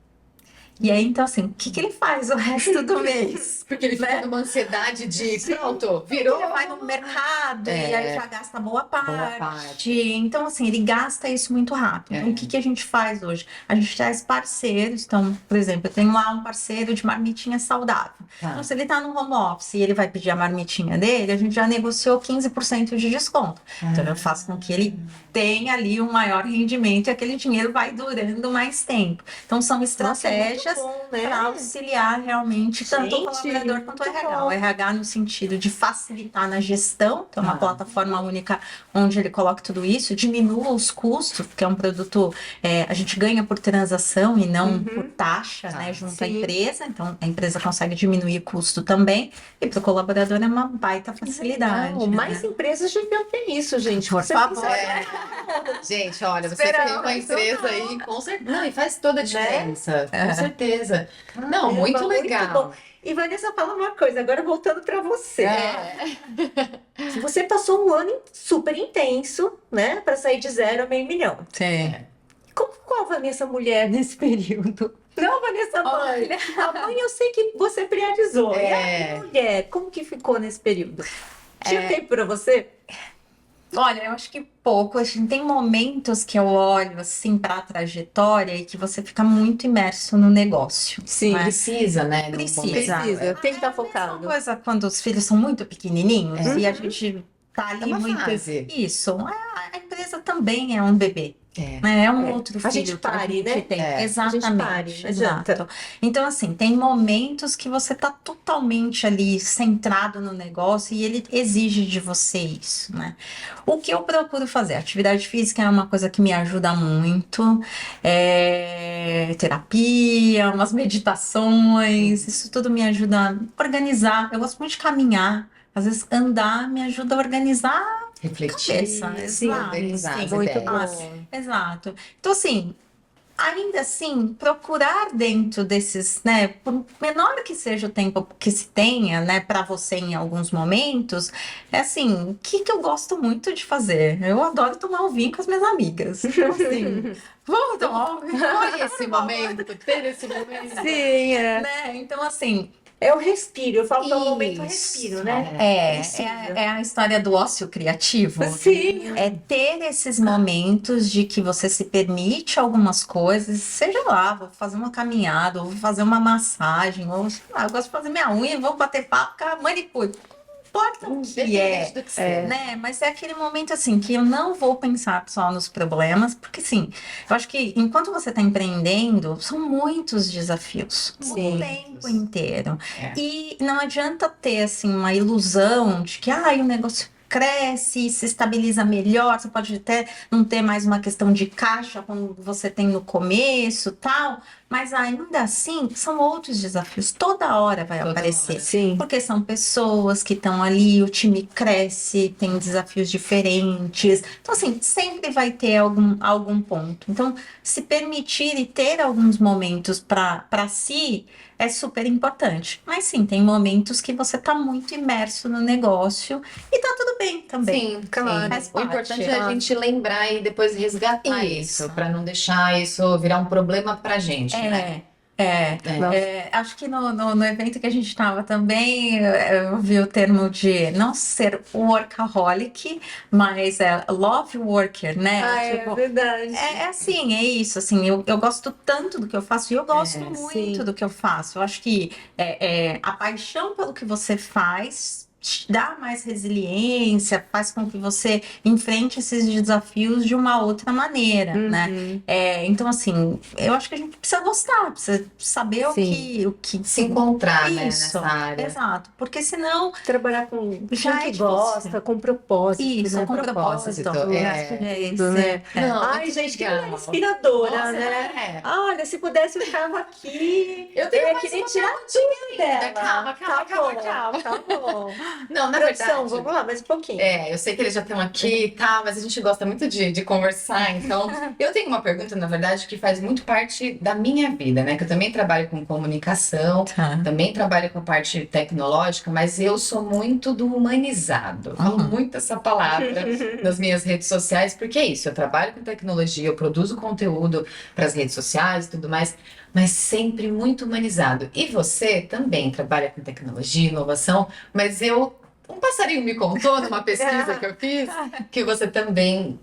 E aí, então, assim, o que ele faz o resto do mês? Porque ele fica Né? numa ansiedade de pronto, virou. Ele vai no mercado É. e aí já gasta boa parte. parte. Então, assim, ele gasta isso muito rápido. Então, É. o que a gente faz hoje? A gente traz parceiros. Então, por exemplo, eu tenho lá um parceiro de marmitinha saudável. Tá. Então, se ele tá no home office e ele vai pedir a marmitinha dele, a gente já negociou 15% de desconto. Então, eu faço com que ele tenha ali um maior rendimento e aquele dinheiro vai durando mais tempo. Então, são estratégias bom, né? para auxiliar realmente tanto o Gente, colaborador quanto o muito RH. bom. O RH no sentido de facilitar na gestão, então uma Ah. plataforma única onde ele coloca tudo isso, diminua os custos, porque é um produto, a gente ganha por transação e não por taxa, Tá. né, junto à Sim. empresa, então a empresa consegue diminuir o custo também, e para o colaborador é uma baita facilidade. Não, né? mais empresas deviam ter isso, gente. Por Você favor. quiser. Gente, olha, você Esperamos, tem uma empresa aí, com certeza. Não, e faz toda a diferença, É. com certeza. Não, Caramba, muito muito legal. bom. E Vanessa, fala uma coisa, agora voltando para você. É. Você passou um ano super intenso, né, para sair de 0 a meio milhão. Sim. Qual a Vanessa mulher nesse período? Não, Vanessa mãe. A mãe eu sei que você priorizou. E É. a mulher, como que ficou nesse período? Tinha tempo para você? Olha, eu acho que pouco. Assim, tem momentos que eu olho assim para a trajetória e que você fica muito imerso no negócio. Sim. né? Precisa, né? no Precisa. momento. Precisa, tem que estar Uma focado. coisa quando os filhos são muito pequenininhos e a gente tá ali uma muito. fase. Isso. A empresa também é um bebê. É. Né? É um É. outro A gente filho que a pare, gente né? tem. É. Exatamente. A gente pare, não adianta. Exato. Então, assim, tem momentos que você tá totalmente ali centrado no negócio e ele exige de você isso, né? O que eu procuro fazer? Atividade física é uma coisa que me ajuda muito. Terapia, umas meditações, isso tudo me ajuda a organizar. Eu gosto muito de caminhar. Às vezes andar me ajuda a organizar Refletir, cabeça, sim, exato, organizar sim, as muito ideias. bom. Exato. Então, assim, ainda assim, procurar dentro desses, né, por menor que seja o tempo que se tenha, né, para você em alguns momentos, é assim, o que eu gosto muito de fazer? Eu adoro tomar um vinho com as minhas amigas. Então, assim, vamos tomar um vinho. Foi esse momento, ter esse momento. Sim, é. Né? Então, assim, É o respiro. Eu falo que é o momento Isso, respiro, né? Precisa. é a história do ócio criativo. Sim. É ter esses momentos de que você se permite algumas coisas, seja lá, vou fazer uma caminhada, ou vou fazer uma massagem, ou sei lá, eu gosto de fazer minha unha, vou bater papo com a manicure. Não importa o que Independente do que seja. né? Mas é aquele momento assim que eu não vou pensar só nos problemas, porque sim, eu acho que enquanto você está empreendendo, são muitos desafios, Sim. o tempo inteiro. É. E não adianta ter assim uma ilusão de que o negócio cresce, se estabiliza melhor, você pode até não ter mais uma questão de caixa como você tem no começo, tal, mas ainda assim são outros desafios, toda hora vai Toda aparecer. hora. Sim. Porque são pessoas que estão ali, o time cresce, tem desafios diferentes. Então, assim, sempre vai ter algum ponto. Então, se permitir e ter alguns momentos para si é super importante. Mas sim, tem momentos que você está muito imerso no negócio e tá tudo bem também. Sim, claro. Faz O parte. importante é a gente lembrar e depois resgatar Isso. isso, para não deixar isso virar um problema pra gente, né? Acho que no evento que a gente estava também, eu vi o termo de não ser workaholic, mas love worker, né? Ah, é Tipo, verdade. assim, é isso, assim, eu gosto tanto do que eu faço e eu gosto muito sim. do que eu faço. Eu acho que a paixão pelo que você faz te dá mais resiliência, faz com que você enfrente esses desafios de uma outra maneira, né? Uhum. Então, assim, eu acho que a gente precisa gostar, precisa saber Sim. o que Se encontrar, né, isso, nessa área. exato, porque senão Trabalhar com Já quem é que difícil. gosta, com propósito, isso, né? com propósito, propósito, é esse, né? Não, Ai, muito gente, que legal. mulher inspiradora, Nossa, né? é. Olha, se pudesse, eu ficava aqui. Eu tenho ia mais querer uma tirar perguntinha tudo dela. Calma, Tá bom, tá bom. Não, na Produção, verdade. vamos lá, mais um pouquinho. Eu sei que eles já estão aqui, tá, mas a gente gosta muito de conversar, então eu tenho uma pergunta, na verdade, que faz muito parte da minha vida, né? Que eu também trabalho com comunicação, Tá. também trabalho com a parte tecnológica, mas eu sou muito do humanizado. Eu falo Uhum. muito essa palavra nas minhas redes sociais, porque é isso, eu trabalho com tecnologia, eu produzo conteúdo para as redes sociais e tudo mais, mas sempre muito humanizado. E você também trabalha com tecnologia, inovação, mas um passarinho me contou numa pesquisa que eu fiz que você também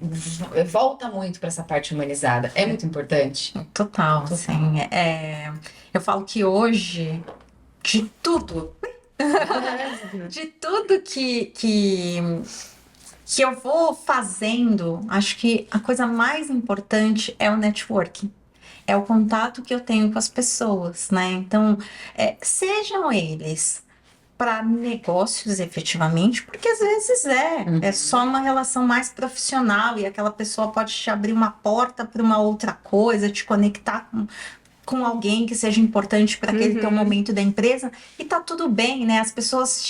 volta muito para essa parte humanizada. É muito importante. Total, Total. assim, eu falo que hoje, de tudo, de tudo que eu vou fazendo, acho que a coisa mais importante é o networking. É o contato que eu tenho com as pessoas, né? Então, sejam eles para negócios efetivamente, porque às vezes é só uma relação mais profissional e aquela pessoa pode te abrir uma porta para uma outra coisa, te conectar com alguém que seja importante para aquele teu momento da empresa, e tá tudo bem, né? As pessoas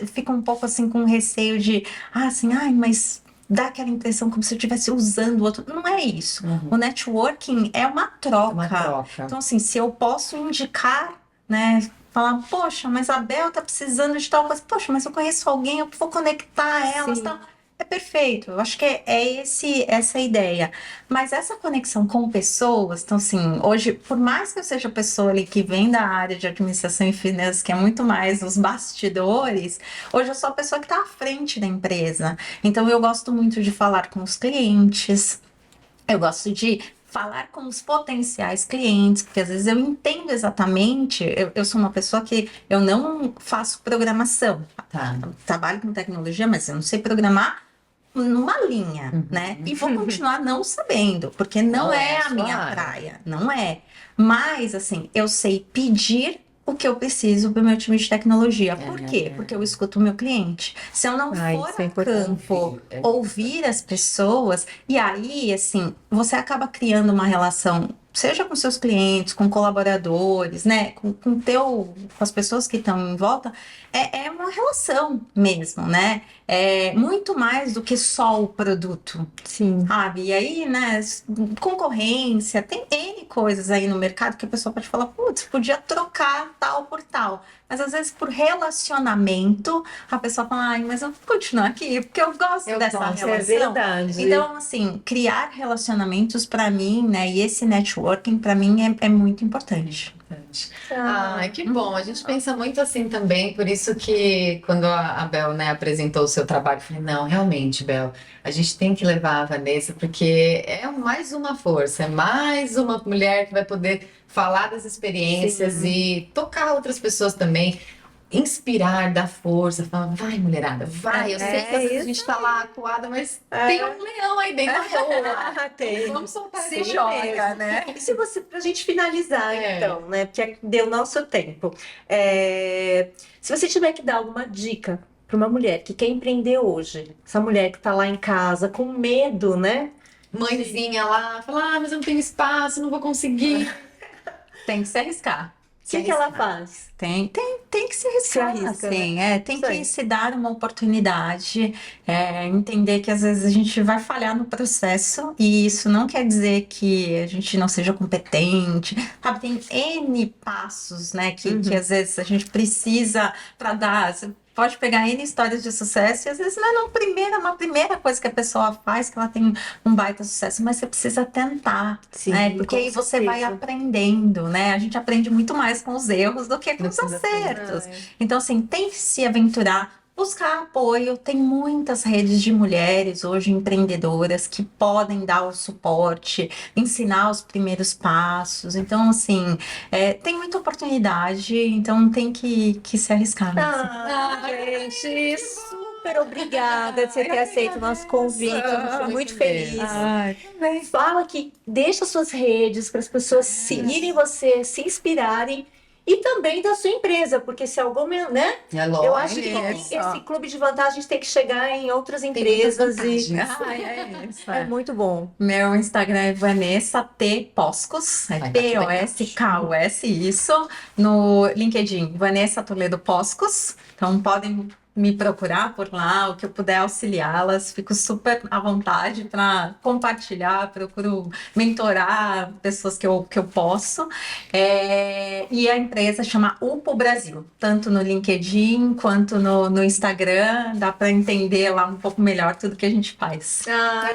ficam um pouco assim com receio de, assim, ai, mas dá aquela impressão como se eu estivesse usando o outro. Não é isso. O networking é uma troca. Uma troca. Então, assim, se eu posso indicar, né? Falar, poxa, mas a Bel tá precisando de tal coisa. Poxa, mas eu conheço alguém, eu vou conectar elas, Sim. tal. É perfeito, eu acho que essa a ideia. Mas essa conexão com pessoas, então assim, hoje, por mais que eu seja pessoa ali que vem da área de administração e finanças, que é muito mais os bastidores, hoje eu sou a pessoa que está à frente da empresa. Então eu gosto muito de falar com os clientes, eu gosto de falar com os potenciais clientes, porque às vezes eu entendo exatamente, eu sou uma pessoa que eu não faço programação, Tá. trabalho com tecnologia, mas eu não sei programar numa linha, né? E vou continuar não sabendo, porque não é a minha praia, não é. Mas, assim, eu sei pedir o que eu preciso para o meu time de tecnologia. Por quê? Porque eu escuto o meu cliente. Se eu não for isso é a importante. campo ouvir as pessoas, e aí, assim, você acaba criando uma relação, seja com seus clientes, com colaboradores, né? Com as pessoas que estão em volta, é uma relação mesmo, né? É muito mais do que só o produto, Sim. sabe? E aí, né, concorrência, tem N coisas aí no mercado que a pessoa pode falar, putz, podia trocar tal por tal. Mas às vezes por relacionamento, a pessoa fala, ai, mas eu vou continuar aqui, porque eu gosto dessa relação. É verdade. Então, assim, criar relacionamentos para mim, né, e esse networking para mim é muito importante. Ai, que bom. A gente pensa muito assim também, por isso que quando a Bel, né, apresentou o seu trabalho, eu falei, não, realmente, Bel, a gente tem que levar a Vanessa, porque é mais uma força, é mais uma mulher que vai poder falar das experiências e tocar outras pessoas também. Inspirar, dar força, falar, vai, mulherada, vai. Eu sei que às vezes a gente tá lá acuada, mas tem um leão aí dentro. Tem. Vamos soltar Se esse joga, mesmo. né? E se você, pra gente finalizar, É. então, né? Porque deu nosso tempo. Se você tiver que dar alguma dica para uma mulher que quer empreender hoje, essa mulher que tá lá em casa com medo, né? Mãezinha lá, fala, mas eu não tenho espaço, não vou conseguir. Tem que se arriscar. O que ela faz? Tem que se arriscar, arrisca, assim, tem Isso que aí. se dar uma oportunidade, entender que às vezes a gente vai falhar no processo e isso não quer dizer que a gente não seja competente, sabe? Tem N passos, né, que às vezes a gente precisa para dar. Você pode pegar N histórias de sucesso e às vezes não é uma primeira coisa que a pessoa faz que ela tem um baita sucesso, mas você precisa tentar, Sim, né? Porque com aí você vai certeza. aprendendo, né? A gente aprende muito mais com os erros do que com os acertos. Então, assim, tem que se aventurar, buscar apoio. Tem muitas redes de mulheres hoje empreendedoras que podem dar o suporte, ensinar os primeiros passos. Então, assim, tem muita oportunidade, então tem que se arriscar mesmo. Gente, super obrigada de você ter aceito o nosso convite. Eu fui muito feliz. Fala que deixa suas redes para as pessoas seguirem você, se inspirarem. E também da sua empresa, porque se alguma, né? É Eu acho que isso. esse clube de vantagens tem que chegar em outras muitas empresas e vantagens. É isso. é muito bom. Meu Instagram é Vanessa T. Poscos, é Vai tá aqui P-O-S-K-O-S, isso. No LinkedIn, Vanessa Toledo Poscos. Então podem me procurar por lá, o que eu puder auxiliá-las. Fico super à vontade para compartilhar, procuro mentorar pessoas que eu posso. E a empresa chama UPO Brasil, tanto no LinkedIn quanto no Instagram. Dá para entender lá um pouco melhor tudo que a gente faz.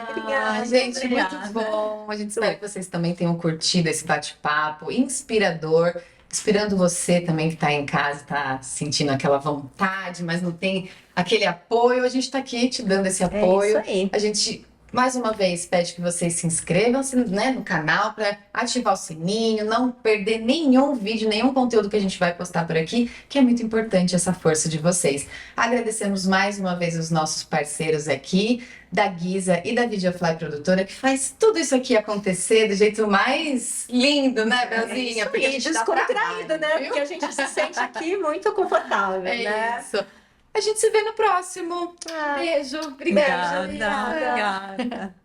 Obrigada. Gente, Obrigada. muito bom. A gente espera que vocês também tenham curtido esse bate-papo inspirador, inspirando você também que está em casa, está sentindo aquela vontade, mas não tem aquele apoio. A gente está aqui te dando esse É apoio. isso aí. A gente, mais uma vez, pede que vocês se inscrevam, né, no canal para ativar o sininho, não perder nenhum vídeo, nenhum conteúdo que a gente vai postar por aqui, que é muito importante essa força de vocês. Agradecemos mais uma vez os nossos parceiros aqui, da Giza e da Videofly Produtora, que faz tudo isso aqui acontecer do jeito mais lindo, né, Belzinha? Porque a E gente dá descontraído, trabalho, né? viu? Porque a gente se sente aqui muito confortável, É né? isso. A gente se vê no próximo. Ah, Beijo. Obrigada. Obrigada. Obrigada.